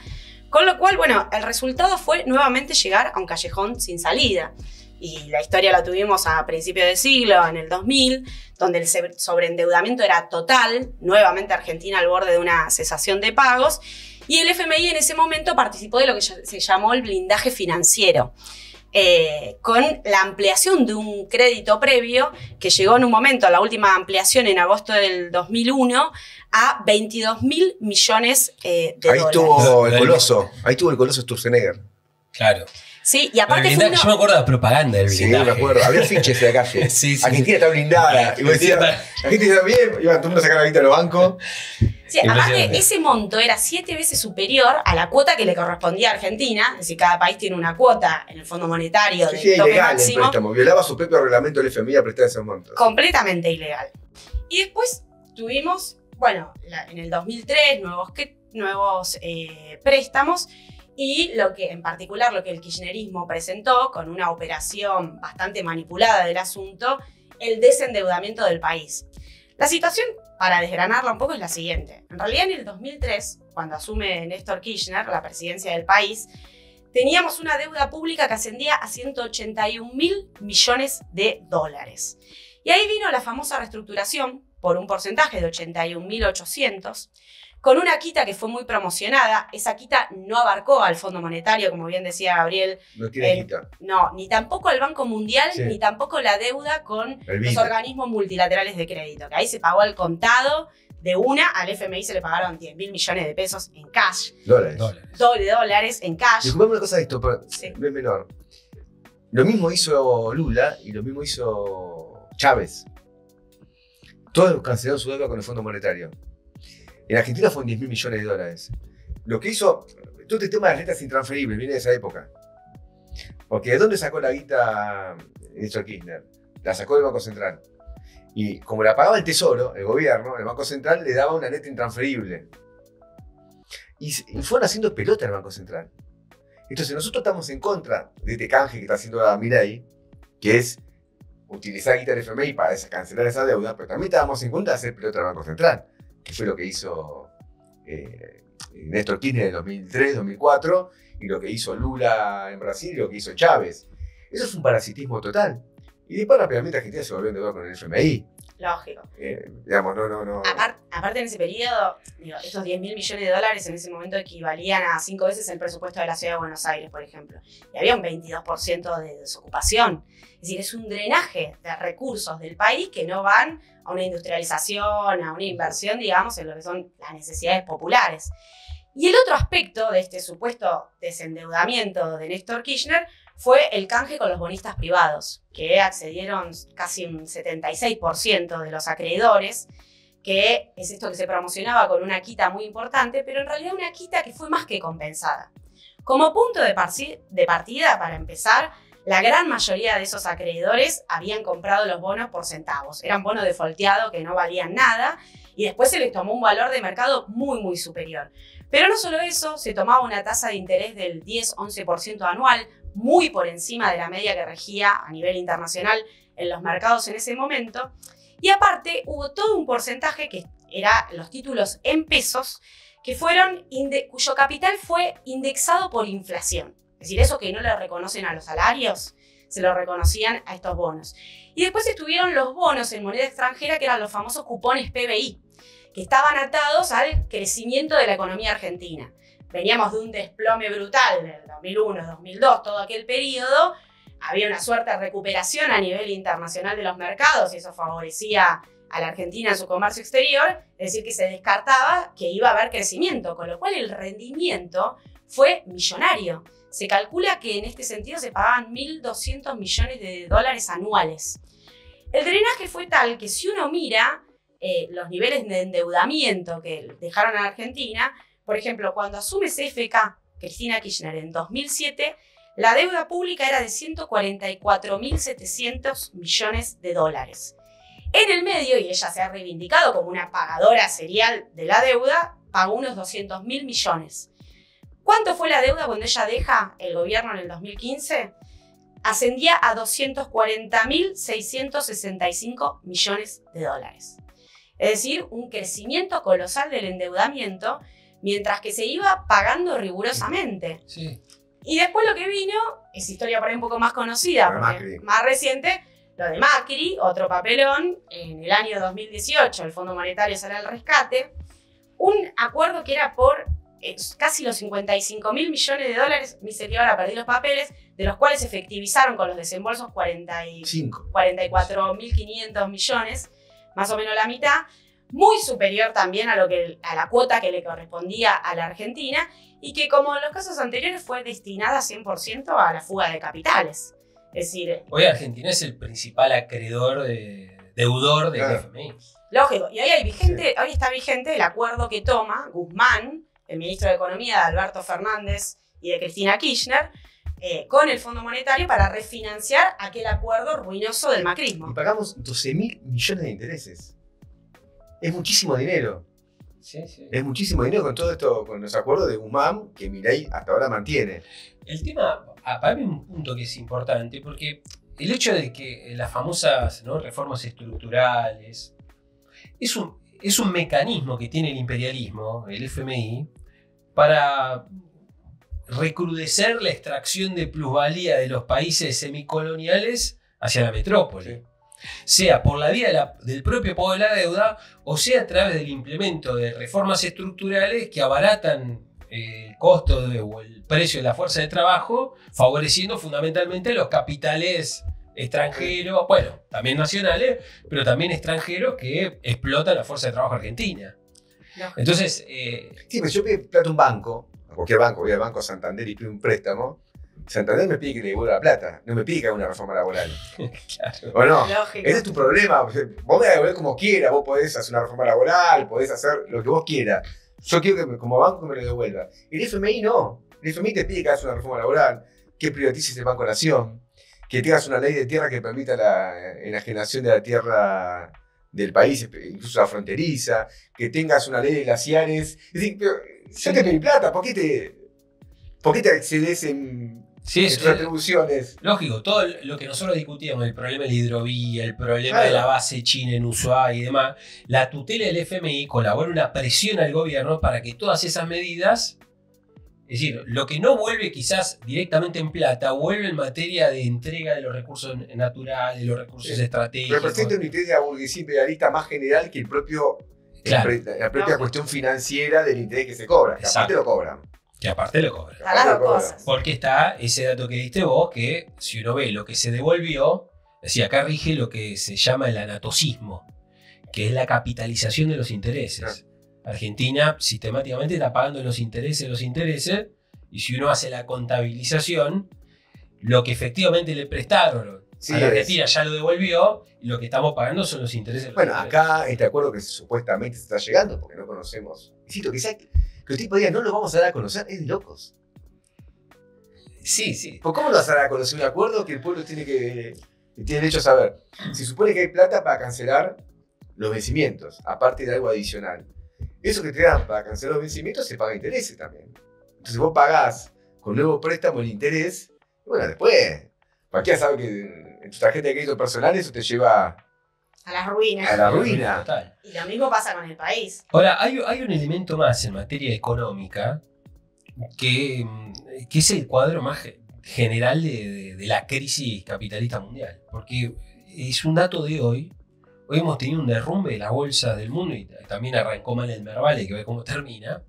Speaker 3: Con lo cual, bueno, el resultado fue nuevamente llegar a un callejón sin salida. Y la historia la tuvimos a principios de siglo, en el 2000, donde el sobreendeudamiento era total, nuevamente Argentina al borde de una cesación de pagos, y el FMI en ese momento participó de lo que se llamó el blindaje financiero, con la ampliación de un crédito previo que llegó en un momento, a la última ampliación en agosto del 2001, a 22.000 millones de dólares.
Speaker 2: Ahí tuvo el coloso Sturzenegger.
Speaker 1: Claro.
Speaker 3: Sí, y aparte fue
Speaker 1: yo me acuerdo de la propaganda del blindaje.
Speaker 2: Sí, me acuerdo. Había fiches en la calle.
Speaker 1: Sí.
Speaker 2: Argentina está blindada. Y vos decías, Argentina está bien. Iban todo el mundo a sacar la guita de los bancos.
Speaker 3: Sí, aparte ese monto era 7 veces superior a la cuota que le correspondía a Argentina. Es decir, cada país tiene una cuota en el Fondo Monetario del tope máximo.
Speaker 2: Violaba su propio reglamento del FMI a prestar esos montos.
Speaker 3: Completamente ilegal. Y después tuvimos, bueno, en el 2003 nuevos préstamos y en particular lo que el kirchnerismo presentó con una operación bastante manipulada del asunto, el desendeudamiento del país. La situación, para desgranarla un poco, es la siguiente. En realidad, en el 2003, cuando asume Néstor Kirchner la presidencia del país, teníamos una deuda pública que ascendía a 181.000 millones de dólares. Y ahí vino la famosa reestructuración por un porcentaje de 81.800, con una quita que fue muy promocionada. Esa quita no abarcó al Fondo Monetario, como bien decía Gabriel.
Speaker 2: No tiene quita.
Speaker 3: No, ni tampoco al Banco Mundial, ni tampoco la deuda con los organismos multilaterales de crédito, que ahí se pagó al contado de una, al FMI se le pagaron 10.000 millones de pesos en cash. Dólares en cash.
Speaker 2: Disculpame una cosa de esto, pero no es menor. Lo mismo hizo Lula y lo mismo hizo Chávez. Todos cancelaron su deuda con el Fondo Monetario. En Argentina fueron 10.000 millones de dólares. Lo que hizo, todo este tema de las rentas intransferibles viene de esa época. Porque ¿de dónde sacó la guita Néstor Kirchner? La sacó del Banco Central. Y como la pagaba el Tesoro, el gobierno, el Banco Central le daba una neta intransferible. Y fueron haciendo pelota al Banco Central. Entonces nosotros estamos en contra de este canje que está haciendo Milei, que es utilizar guita del FMI para cancelar esa deuda, pero también estábamos en contra de hacer pelota al Banco Central, que fue lo que hizo Néstor Kirchner en 2003, 2004, y lo que hizo Lula en Brasil y lo que hizo Chávez. Eso fue un parasitismo total. Y después rápidamente Argentina se volvió a endeudar con el FMI.
Speaker 3: Lógico.
Speaker 2: Digamos, no.
Speaker 3: Aparte en ese periodo, estos 10.000 millones de dólares en ese momento equivalían a 5 veces el presupuesto de la ciudad de Buenos Aires, por ejemplo. Y había un 22% de desocupación. Es decir, es un drenaje de recursos del país que no van a una industrialización, a una inversión, digamos, en lo que son las necesidades populares. Y el otro aspecto de este supuesto desendeudamiento de Néstor Kirchner fue el canje con los bonistas privados, que accedieron casi un 76% de los acreedores, que es esto que se promocionaba con una quita muy importante, pero en realidad una quita que fue más que compensada. Como punto de partida, para empezar, la gran mayoría de esos acreedores habían comprado los bonos por centavos. Eran bonos defaulteados que no valían nada y después se les tomó un valor de mercado muy, muy superior. Pero no solo eso, se tomaba una tasa de interés del 10-11% anual, muy por encima de la media que regía a nivel internacional en los mercados en ese momento. Y aparte hubo todo un porcentaje que era los títulos en pesos, cuyo capital fue indexado por inflación. Es decir, eso que no le reconocen a los salarios, se lo reconocían a estos bonos. Y después estuvieron los bonos en moneda extranjera, que eran los famosos cupones PBI, que estaban atados al crecimiento de la economía argentina. Veníamos de un desplome brutal del 2001, 2002, todo aquel periodo. Había una suerte de recuperación a nivel internacional de los mercados y eso favorecía a la Argentina en su comercio exterior. Es decir, que se descartaba que iba a haber crecimiento, con lo cual el rendimiento fue millonario. Se calcula que en este sentido se pagaban 1.200 millones de dólares anuales. El drenaje fue tal que si uno mira los niveles de endeudamiento que dejaron a Argentina, por ejemplo, cuando asume CFK, Cristina Kirchner, en 2007, la deuda pública era de 144.700 millones de dólares. En el medio, y ella se ha reivindicado como una pagadora serial de la deuda, pagó unos 200.000 millones. ¿Cuánto fue la deuda cuando ella deja el gobierno en el 2015? Ascendía a 240.665 millones de dólares. Es decir, un crecimiento colosal del endeudamiento, mientras que se iba pagando rigurosamente.
Speaker 1: Sí.
Speaker 3: Y después lo que vino, es historia por ahí un poco más conocida, más reciente, lo de Macri, otro papelón, en el año 2018, el Fondo Monetario sale al rescate, un acuerdo que era por casi los 55.000 millones de dólares, me dice que ahora perdí los papeles, de los cuales se efectivizaron con los desembolsos 44.500 millones, más o menos la mitad, muy superior también a la cuota que le correspondía a la Argentina y que, como en los casos anteriores, fue destinada 100% a la fuga de capitales. Es decir,
Speaker 1: hoy Argentina es el principal acreedor, deudor del FMI.
Speaker 3: Lógico, y hoy está vigente el acuerdo que toma Guzmán, el ministro de Economía de Alberto Fernández y de Cristina Kirchner, con el Fondo Monetario para refinanciar aquel acuerdo ruinoso del macrismo.
Speaker 2: Y pagamos 12.000 millones de intereses. es muchísimo dinero.
Speaker 1: Sí, sí.
Speaker 2: Es muchísimo dinero con todo esto, con los acuerdos de Guzmán que Milei hasta ahora mantiene.
Speaker 1: El tema, para mí un punto que es importante, porque el hecho de que las famosas, ¿no?, reformas estructurales es un mecanismo que tiene el imperialismo, el FMI, para recrudecer la extracción de plusvalía de los países semicoloniales hacia la metrópoli. Sí. Sea por la vía del propio pago de la deuda, o sea a través del implemento de reformas estructurales que abaratan el costo o el precio de la fuerza de trabajo, favoreciendo fundamentalmente los capitales extranjeros, bueno, también nacionales, pero también extranjeros que explotan la fuerza de trabajo argentina. No. Entonces...
Speaker 2: sí, pero yo pido plata a un banco, a cualquier banco, voy al Banco Santander y pido un préstamo. Santander me pide que le devuelva la plata, no me pide que haga una reforma laboral.
Speaker 1: Claro.
Speaker 2: ¿O no? Lógico. Ese es tu problema. Vos me vas a devolver como quieras, vos podés hacer una reforma laboral, podés hacer lo que vos quieras. Yo quiero que como banco me lo devuelva. El FMI no. El FMI te pide que hagas una reforma laboral, que privatices el Banco Nación, que tengas una ley de tierra que permita la enajenación de la tierra del país, incluso la fronteriza, que tengas una ley de glaciares. Es decir, pero yo te pedí plata, ¿por qué te accedes en tus atribuciones?
Speaker 1: Lógico, todo lo que nosotros discutíamos, el problema de la hidrovía, el problema de la base china en Ushuaia y demás, la tutela del FMI colabora una presión al gobierno para que todas esas medidas, es decir, lo que no vuelve quizás directamente en plata, vuelve en materia de entrega de los recursos naturales, los recursos estratégicos.
Speaker 2: Representa un interés de la burguesía imperialista más general que el propio, la propia cuestión financiera del interés que se cobra, que aparte lo cobran.
Speaker 1: Que aparte lo cobran.
Speaker 3: A las dos cosas.
Speaker 1: Porque está ese dato que diste vos, que si uno ve lo que se devolvió, es decir, acá rige lo que se llama el anatocismo, que es la capitalización de los intereses. Argentina sistemáticamente está pagando los intereses, y si uno hace la contabilización, lo que efectivamente le prestaron a la Argentina ya lo devolvió, y lo que estamos pagando son los intereses.
Speaker 2: Bueno, acá este acuerdo que supuestamente se está llegando, porque no conocemos. Insisto, que el tipo diga no lo vamos a dar a conocer, es de locos.
Speaker 1: Sí, sí.
Speaker 2: ¿Por cómo lo vas a dar a conocer un acuerdo que el pueblo tiene derecho a saber? Se supone que hay plata para cancelar los vencimientos, aparte de algo adicional. Eso que te dan para cancelar los vencimientos se paga intereses también. Entonces vos pagás con nuevo préstamo el interés, y bueno, después, cualquiera sabe que en tu tarjeta de crédito personal eso te lleva
Speaker 3: a la ruina.
Speaker 2: A la ruina.
Speaker 1: Total.
Speaker 3: Y lo mismo pasa con el país.
Speaker 1: Ahora, hay un elemento más en materia económica que es el cuadro más general de la crisis capitalista mundial. Porque es un dato de hoy. Hoy hemos tenido un derrumbe de las bolsas del mundo y también arrancó mal el Merval, hay que ver cómo termina.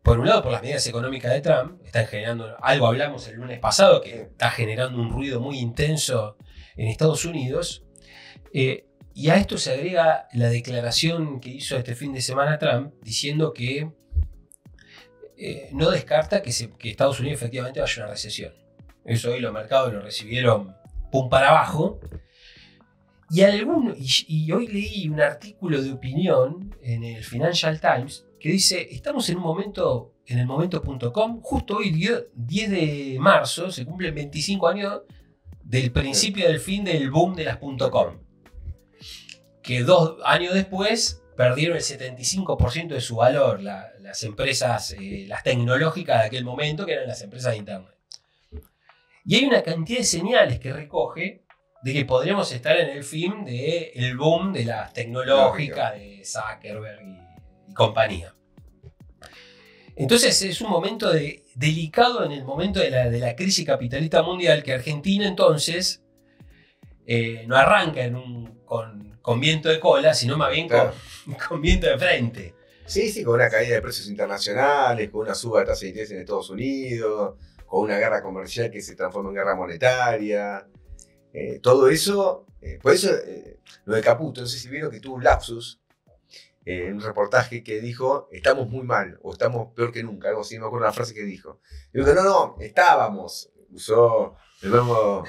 Speaker 1: Por un lado, por las medidas económicas de Trump, están generando, algo hablamos el lunes pasado, que está generando un ruido muy intenso en Estados Unidos. Y a esto se agrega la declaración que hizo este fin de semana Trump, diciendo que no descarta que Estados Unidos efectivamente vaya a una recesión. Eso hoy los mercados lo recibieron pum para abajo. Y hoy leí un artículo de opinión en el Financial Times que dice, estamos en el momento.com, justo hoy 10 de marzo, se cumplen 25 años del principio del fin del boom de las .com, que 2 años después perdieron el 75% de su valor las empresas, las tecnológicas de aquel momento, que eran las empresas de internet. Y hay una cantidad de señales que recoge de que podríamos estar en el fin del boom de las tecnológicas de Zuckerberg y compañía. Entonces es un momento delicado en el momento de la crisis capitalista mundial, que Argentina entonces no arranca con viento de cola, sino más bien con viento de frente.
Speaker 2: Sí, con una caída de precios internacionales, con una suba de tasa de interés en Estados Unidos, con una guerra comercial que se transforma en guerra monetaria. Todo eso, por eso lo de Caputo, no sé si vieron que tuvo un lapsus en un reportaje que dijo, estamos muy mal, o estamos peor que nunca, algo así, no me acuerdo la frase que dijo. Y dijo, no, estábamos, usó el verbo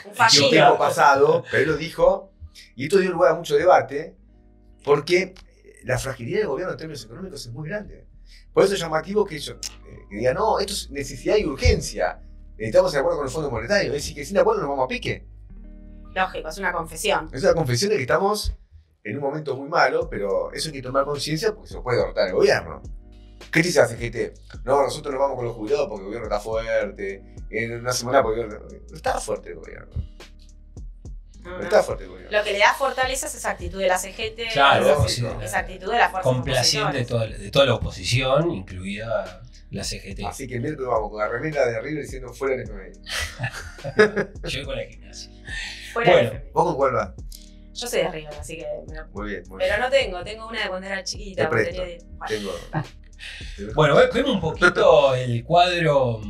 Speaker 2: tiempo pasado, pero él lo dijo, y esto dio lugar a mucho debate, porque la fragilidad del gobierno en términos económicos es muy grande. Por eso es llamativo que digan, no, esto es necesidad y urgencia, necesitamos el acuerdo con el Fondo Monetario, es decir, que sin acuerdo nos vamos a pique.
Speaker 3: Lógico, es una confesión.
Speaker 2: Es una confesión de que estamos en un momento muy malo, pero eso hay que tomar conciencia porque se lo puede derrotar el gobierno. ¿Qué dice la CGT? No, nosotros nos vamos con los jubilados porque el gobierno está fuerte. En una semana porque el gobierno... No está fuerte el gobierno. No está fuerte el gobierno.
Speaker 3: Lo que le da fortaleza es esa actitud de la CGT,
Speaker 1: claro,
Speaker 3: esa actitud de la fuerza
Speaker 1: complaciente de toda la oposición, incluida la CGT.
Speaker 2: Así que el miércoles vamos con la remera de River diciendo fuera del FMI.
Speaker 1: Yo voy con la gimnasia.
Speaker 3: Bueno,
Speaker 2: ¿Vos con cuál vas?
Speaker 3: Yo soy de River, así que...
Speaker 2: Muy bien.
Speaker 3: Pero no tengo una de cuando era chiquita.
Speaker 2: Te presto.
Speaker 3: Tengo...
Speaker 1: Bueno, vemos un poquito el cuadro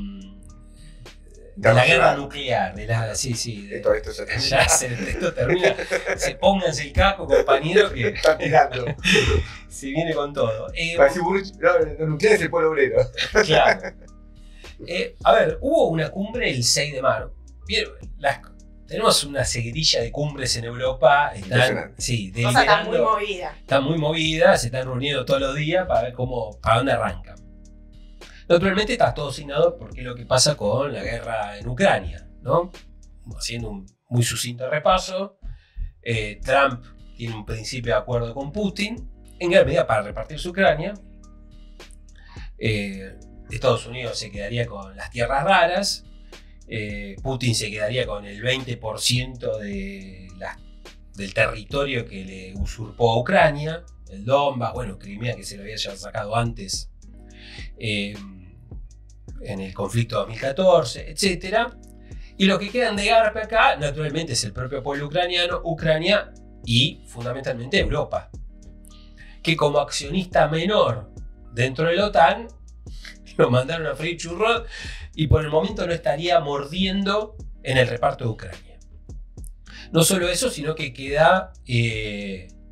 Speaker 1: de la guerra nuclear. Esto termina. Pónganse el casco, compañero, que
Speaker 2: están tirando.
Speaker 1: Se viene con todo.
Speaker 2: Los nucleares es el pueblo obrero.
Speaker 1: Claro. A ver, hubo una cumbre el 6 de marzo. Tenemos una seguidilla de cumbres en Europa. Están
Speaker 3: muy movida.
Speaker 1: Están muy movidas, se están reuniendo todos los días para ver para dónde arrancan. Naturalmente está todo asignado porque es lo que pasa con la guerra en Ucrania, ¿no? Haciendo un muy sucinto repaso, Trump tiene un principio de acuerdo con Putin, en gran medida para repartirse Ucrania. Estados Unidos se quedaría con las tierras raras. Putin se quedaría con el 20% del territorio que le usurpó a Ucrania, el Donbass, Crimea, que se lo había ya sacado antes en el conflicto de 2014, etc. Y lo que quedan de garpe acá, naturalmente, es el propio pueblo ucraniano, Ucrania y fundamentalmente Europa, que como accionista menor dentro de la OTAN lo mandaron a freír churros y por el momento no estaría mordiendo en el reparto de Ucrania. No solo eso, sino que queda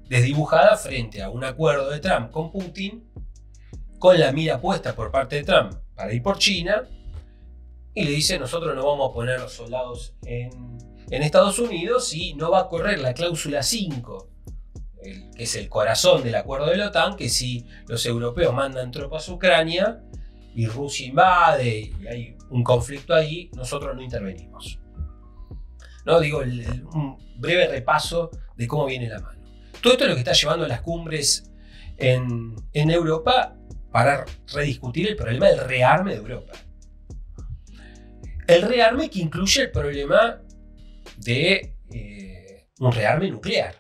Speaker 1: desdibujada frente a un acuerdo de Trump con Putin, con la mira puesta por parte de Trump para ir por China, y le dice: nosotros no vamos a poner los soldados en Estados Unidos y no va a correr la cláusula 5, que es el corazón del acuerdo de la OTAN, que si los europeos mandan tropas a Ucrania y Rusia invade y hay un conflicto ahí, nosotros no intervenimos. No, digo, un breve repaso de cómo viene la mano. Todo esto es lo que está llevando a las cumbres en Europa para rediscutir el problema del rearme de Europa. El rearme que incluye el problema de un rearme nuclear.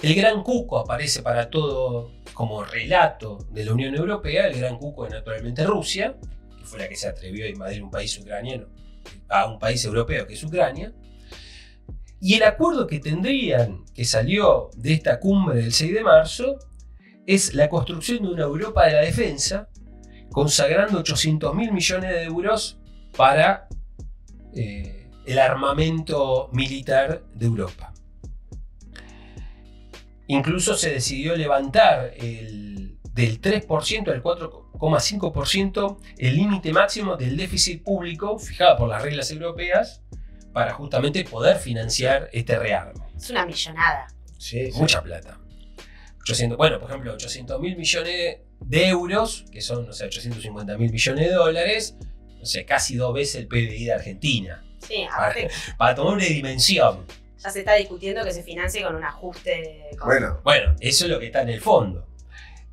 Speaker 1: El Gran Cuco aparece para todo como relato de la Unión Europea. El Gran Cuco es naturalmente Rusia, que fue la que se atrevió a invadir un país ucraniano, a un país europeo que es Ucrania. Y el acuerdo que tendrían, que salió de esta cumbre del 6 de marzo, es la construcción de una Europa de la defensa, consagrando 800.000 millones de euros para el armamento militar de Europa. Incluso se decidió levantar del 3% al 4,5% el límite máximo del déficit público fijado por las reglas europeas para justamente poder financiar este rearme.
Speaker 3: Es una millonada.
Speaker 1: Sí. Mucha plata. Por ejemplo, 800.000 millones de euros, que son 850.000 millones de dólares, casi 2 veces el PBI de Argentina.
Speaker 3: Sí, aparte,
Speaker 1: para tomar una dimensión.
Speaker 3: Ya se está discutiendo que se financie con un ajuste.
Speaker 1: Bueno, eso es lo que está en el fondo.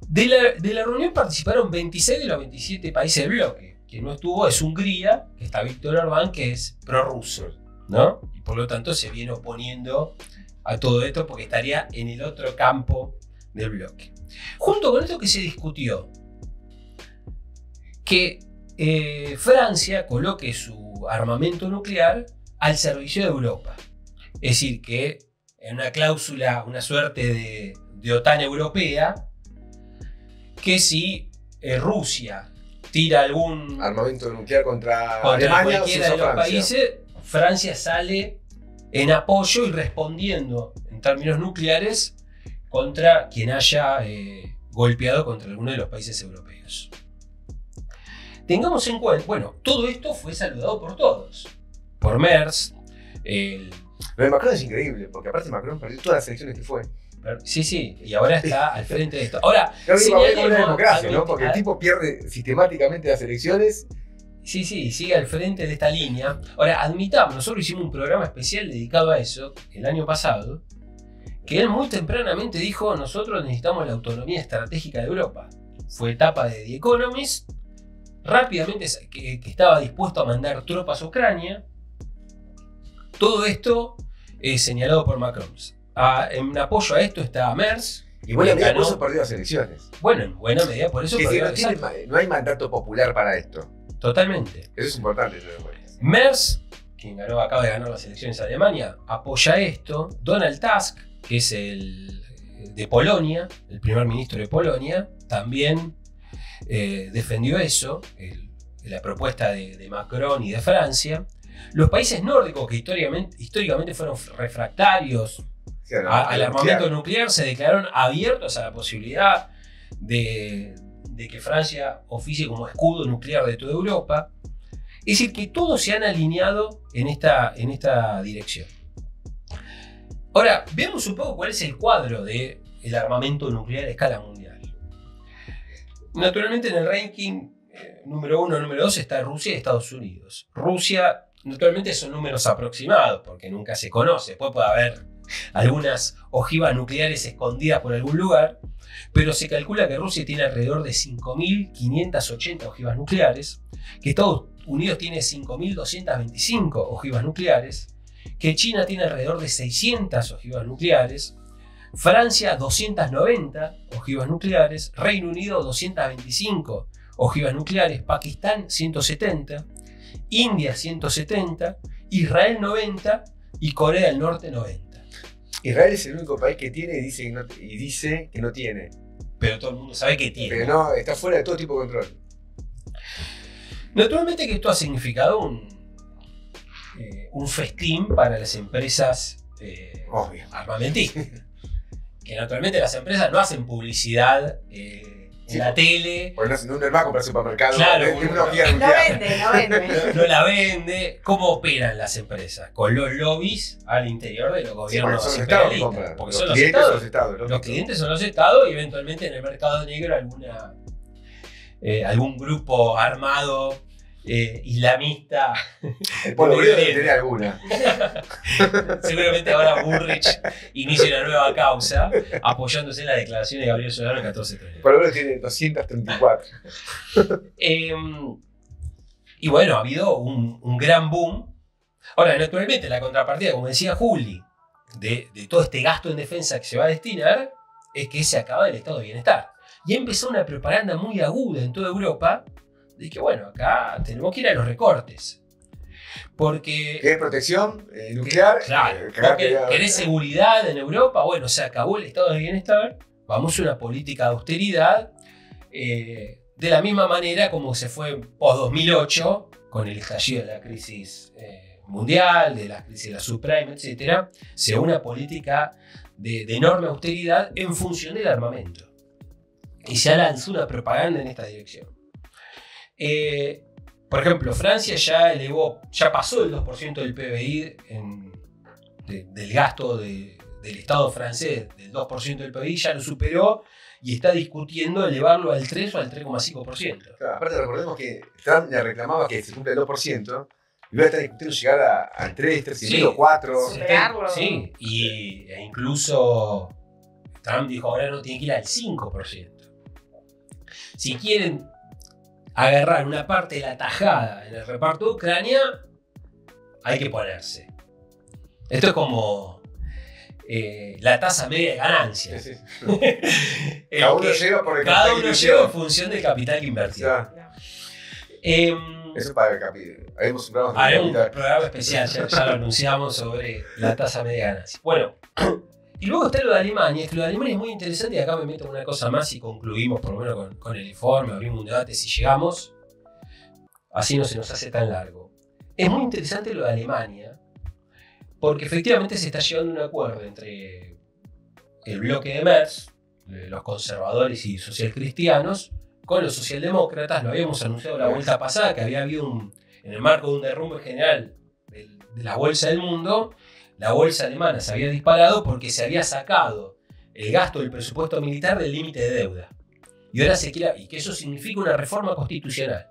Speaker 1: De la reunión participaron 26 de los 27 países del bloque. Quien no estuvo es Hungría, que está Víctor Orbán, que es prorruso, ¿no? Y por lo tanto se viene oponiendo a todo esto porque estaría en el otro campo del bloque. Junto con esto que se discutió, que Francia coloque su armamento nuclear al servicio de Europa. Es decir, que en una cláusula, una suerte de OTAN europea, que si Rusia tira algún
Speaker 2: armamento nuclear contra Alemania,
Speaker 1: cualquiera de los países, Francia sale en apoyo y respondiendo en términos nucleares contra quien haya golpeado contra alguno de los países europeos. Tengamos en cuenta, todo esto fue saludado por todos. Por Merz.
Speaker 2: Lo de Macron es increíble, porque aparte Macron perdió todas las elecciones que fue.
Speaker 1: Sí, y ahora está al frente de esto. Ahora,
Speaker 2: señalemos la democracia, ¿no? Porque el tipo pierde sistemáticamente las elecciones.
Speaker 1: Sí, sigue al frente de esta línea. Ahora, admitamos, nosotros hicimos un programa especial dedicado a eso el año pasado, que él muy tempranamente dijo: nosotros necesitamos la autonomía estratégica de Europa. Fue etapa de The Economist, rápidamente que estaba dispuesto a mandar tropas a Ucrania. Todo esto es señalado por Macron. En apoyo a esto está Merz.
Speaker 2: Y buena medida por eso perdió las elecciones.
Speaker 1: Bueno, en buena medida por eso perdió las
Speaker 2: elecciones. No hay mandato popular para esto.
Speaker 1: Totalmente.
Speaker 2: Eso es importante.
Speaker 1: Merz, quien acaba de ganar las elecciones en Alemania, apoya esto. Donald Tusk, que es el de Polonia, el primer ministro de Polonia, también defendió eso, la propuesta de Macron y de Francia. Los países nórdicos, que históricamente fueron refractarios al armamento nuclear, se declararon abiertos a la posibilidad de que Francia oficie como escudo nuclear de toda Europa. Es decir, que todos se han alineado en esta dirección. Ahora, veamos un poco cuál es el cuadro del armamento nuclear a escala mundial. Naturalmente, en el ranking número 1, número 2 está Rusia y Estados Unidos. Rusia, naturalmente, son números aproximados porque nunca se conoce. Después puede haber algunas ojivas nucleares escondidas por algún lugar, pero se calcula que Rusia tiene alrededor de 5.580 ojivas nucleares, que Estados Unidos tiene 5.225 ojivas nucleares, que China tiene alrededor de 600 ojivas nucleares, Francia 290 ojivas nucleares, Reino Unido 225 ojivas nucleares, Pakistán 170, India 170, Israel 90 y Corea del Norte 90.
Speaker 2: Israel es el único país que tiene y dice que no tiene.
Speaker 1: Pero todo el mundo sabe que tiene.
Speaker 2: Pero no, está fuera de todo tipo de control.
Speaker 1: Naturalmente que esto ha significado un festín para las empresas armamentistas. Que naturalmente las empresas no hacen publicidad en la tele.
Speaker 2: Porque no va a comprar supermercado.
Speaker 1: Claro,
Speaker 3: no vende.
Speaker 1: No la vende. ¿Cómo operan las empresas? Con los lobbies al interior de los gobiernos imperialistas. Porque son los estados. Los clientes son los estados y eventualmente en el mercado negro algún grupo armado islamista.
Speaker 2: El pueblo griego debe tener alguna.
Speaker 1: Seguramente ahora Bullrich inicia una nueva causa apoyándose en la declaración de Gabriel Solano en 1430.
Speaker 2: El pueblo griego tiene 234.
Speaker 1: Y bueno, ha habido un gran boom. Ahora, naturalmente, la contrapartida, como decía Juli, de todo este gasto en defensa que se va a destinar, es que se acaba el estado de bienestar. Y empezó una propaganda muy aguda en toda Europa de que, bueno, acá tenemos que ir a los recortes. Porque...
Speaker 2: ¿Querés protección nuclear?
Speaker 1: Claro. ¿Querés seguridad en Europa? Bueno, se acabó el estado de bienestar. Vamos a una política de austeridad. De la misma manera como se fue post-2008, con el estallido de la crisis mundial, de la crisis de la subprime, etc. Se dio una política de enorme austeridad en función del armamento. Y se lanzó una propaganda en esta dirección. Por ejemplo, Francia ya pasó el 2% del PBI del gasto del Estado francés, del 2% del PBI, ya lo superó y está discutiendo elevarlo al 3 o al 3,5%.
Speaker 2: Claro, aparte recordemos que Trump le reclamaba que se cumpla el 2% y luego está discutiendo llegar al 3, 3,5, 4.
Speaker 1: Sí, e incluso Trump dijo ahora no tiene que ir al 5%. Si quieren agarrar una parte de la tajada en el reparto de Ucrania, hay que ponerse. Esto es como la tasa media de ganancias.
Speaker 2: Sí. Cada uno lleva por el
Speaker 1: cada uno lleva en función del capital que invirtió.
Speaker 2: Eso es para el capital. Haremos un
Speaker 1: programa especial, ya lo anunciamos, sobre la tasa media de ganancias. Bueno, y luego está lo de Alemania, que lo de Alemania es muy interesante y acá me meto en una cosa más y concluimos por lo menos con el informe, abrimos un debate si llegamos, así no se nos hace tan largo. Es muy interesante lo de Alemania, porque efectivamente se está llegando a un acuerdo entre el bloque de Merz, los conservadores y socialcristianos, con los socialdemócratas. Lo habíamos anunciado la vuelta pasada, que había habido en el marco de un derrumbe general de la bolsa del mundo. La bolsa alemana se había disparado porque se había sacado el gasto del presupuesto militar del límite de deuda. Y ahora y que eso significa una reforma constitucional.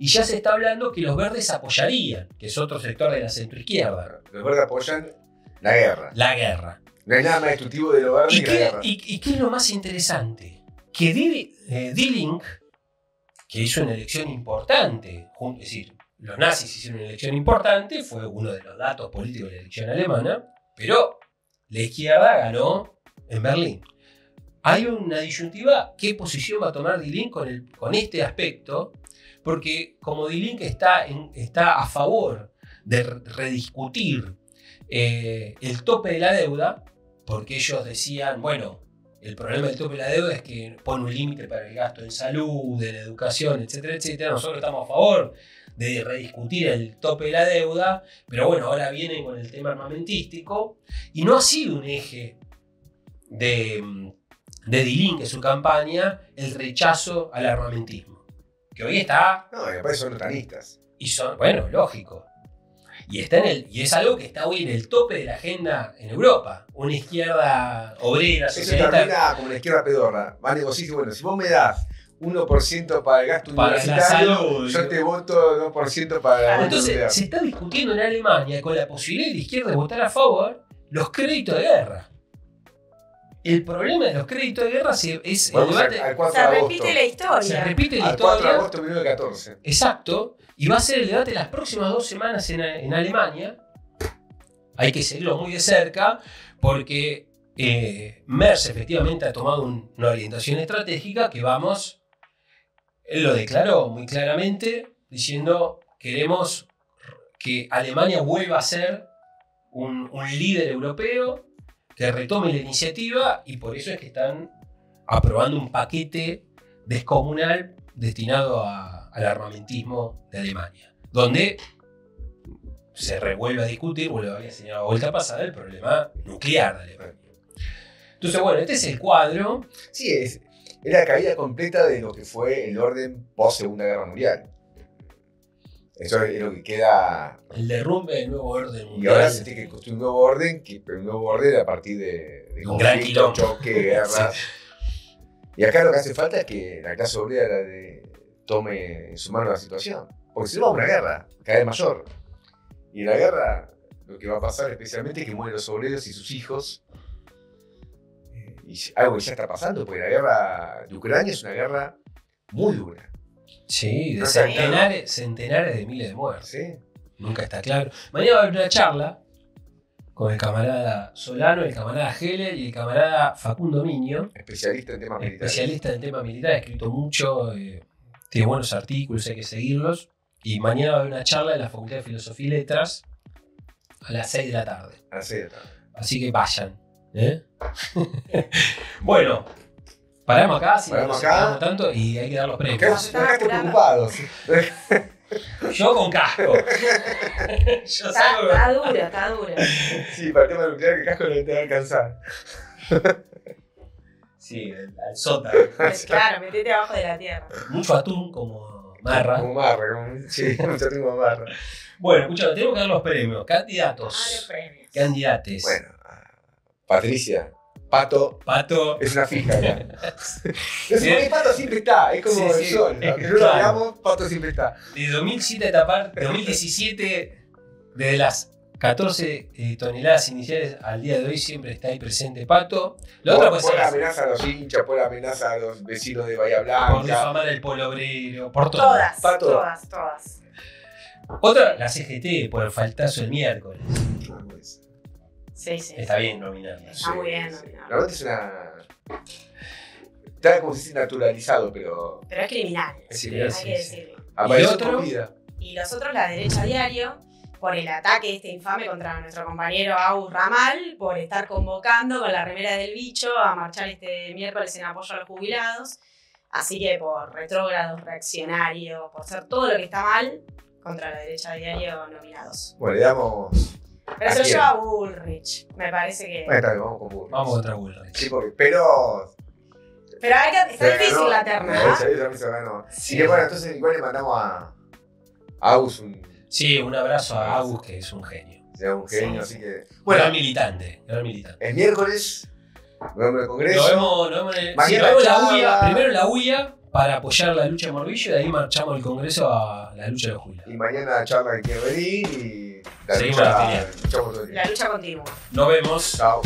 Speaker 1: Y ya se está hablando que los verdes apoyarían, que es otro sector de la centroizquierda.
Speaker 2: Los verdes apoyan la guerra.
Speaker 1: La guerra.
Speaker 2: No hay nada más destructivo de lo verde que la guerra.
Speaker 1: ¿Y qué es lo más interesante? Que Die-Link, que hizo una elección importante, es decir, los nazis hicieron una elección importante, fue uno de los datos políticos de la elección alemana, pero la izquierda ganó en Berlín. Hay una disyuntiva, ¿qué posición va a tomar Die-Link con este aspecto? Porque como Die-Link está a favor de rediscutir el tope de la deuda, porque ellos decían, bueno, el problema del tope de la deuda es que pone un límite para el gasto en salud, en educación, etcétera, etcétera. Nosotros estamos a favor de rediscutir el tope de la deuda, pero bueno, ahora vienen con el tema armamentístico, y no ha sido un eje de Die-Link en su campaña el rechazo al armamentismo, que hoy está...
Speaker 2: No, y después son otanistas.
Speaker 1: Y son, bueno, lógico. Y es algo que está hoy en el tope de la agenda en Europa. Una izquierda obrera, socialista.
Speaker 2: Eso termina como una izquierda pedorra. Va a negociar, bueno, si vos me das 1% para el gasto universitario, yo te voto 2% para la
Speaker 1: Entonces, se está discutiendo en Alemania con la posibilidad de la izquierda de votar a favor los créditos de guerra. El problema de los créditos de guerra es el debate.
Speaker 3: Se repite la historia.
Speaker 1: Se repite la
Speaker 2: al
Speaker 1: historia.
Speaker 2: 4 de agosto de 1914.
Speaker 1: Exacto. Y va a ser el debate las próximas 2 semanas en Alemania. Hay que seguirlo muy de cerca porque Merz efectivamente ha tomado una orientación estratégica que él lo declaró muy claramente diciendo queremos que Alemania vuelva a ser un líder europeo que retome la iniciativa, y por eso es que están aprobando un paquete descomunal destinado al armamentismo de Alemania, donde se revuelve a discutir, vuelve a señalar la vuelta pasada, el problema nuclear de Alemania. Entonces, bueno, este es el cuadro.
Speaker 2: Sí, es la caída completa de lo que fue el orden post-Segunda Guerra Mundial. Eso es lo que queda.
Speaker 1: El derrumbe del nuevo orden mundial.
Speaker 2: Y ahora se tiene que construir un nuevo orden, pero un nuevo orden a partir de
Speaker 1: un gran quilombo,
Speaker 2: choque, guerras. Sí. Y acá lo que hace falta es que la clase obrera tome en su mano la situación. Porque si no va a una guerra, cada vez mayor. Y en la guerra lo que va a pasar especialmente es que mueren los obreros y sus hijos. Y algo que ya está pasando, porque la guerra de Ucrania es una guerra muy dura.
Speaker 1: Sí, de centenares de miles de muertos.
Speaker 2: Sí.
Speaker 1: Nunca está claro. Mañana va a haber una charla con el camarada Solano, el camarada Heller y el camarada Facundo Miño.
Speaker 2: Especialista en temas militares.
Speaker 1: Especialista en temas militares, ha escrito mucho, tiene buenos artículos, hay que seguirlos. Y mañana va a haber una charla en la Facultad de Filosofía y Letras a las 6 de la tarde.
Speaker 2: A las 6 de la tarde.
Speaker 1: Así que vayan. Bueno. Paramos acá, si no nos quedamos tanto, y hay que dar los premios.
Speaker 2: Acá estoy preocupados.
Speaker 1: Yo con casco.
Speaker 3: Está dura.
Speaker 2: Sí, para el tema nuclear, que el casco no te va a alcanzar.
Speaker 1: Sí, al sótano.
Speaker 3: Claro, metete abajo de la tierra.
Speaker 1: Mucho atún como marra.
Speaker 2: Sí, mucho atún como marra.
Speaker 1: Bueno, escuchame, tenemos que dar los premios. Candidatos. Candidates.
Speaker 2: Bueno, Patricia. Pato es una fija acá. Porque Pato siempre está, es como el sol. Aunque no lo veamos, Pato siempre está.
Speaker 1: De 2017, desde las 14 toneladas iniciales al día de hoy, siempre está ahí presente Pato.
Speaker 2: Por la amenaza a los hinchas, por la amenaza a los vecinos de Bahía Blanca.
Speaker 1: Por difamar el pueblo obrero, por todo.
Speaker 3: Todas.
Speaker 1: Otra, la CGT, por el faltazo el miércoles.
Speaker 3: Sí.
Speaker 1: Está bien nominarla.
Speaker 3: Está muy bien
Speaker 2: nominarla. Realmente es una... Está como si fuese naturalizado, pero...
Speaker 3: Pero es criminal. Hay que decirlo.
Speaker 2: Y
Speaker 3: los otros, la derecha diario, por el ataque infame contra nuestro compañero Agus Ramal, por estar convocando con la remera del bicho a marchar este miércoles en apoyo a los jubilados. Así que por retrógrados, reaccionarios, por ser todo lo que está mal, contra la derecha diario nominados.
Speaker 2: Bueno, le damos...
Speaker 3: Pero se lo lleva Bullrich, me parece que...
Speaker 2: Bueno, está bien, vamos con Bullrich.
Speaker 1: Vamos contra Bullrich.
Speaker 2: Sí, pero
Speaker 3: está difícil la terna.
Speaker 2: Sí, que bueno, entonces igual le mandamos a Agus
Speaker 1: un abrazo a Agus, que es un genio.
Speaker 2: Es un genio, así que...
Speaker 1: Bueno, gran militante.
Speaker 2: El miércoles nos vemos en el Congreso.
Speaker 1: Nos vemos la UIA, primero la UIA, para apoyar la lucha de Morbillo, y de ahí marchamos al Congreso a la lucha de los jubilados.
Speaker 2: Y mañana charla que quiere venir y...
Speaker 3: La lucha continúa.
Speaker 4: Nos vemos.
Speaker 2: Chao.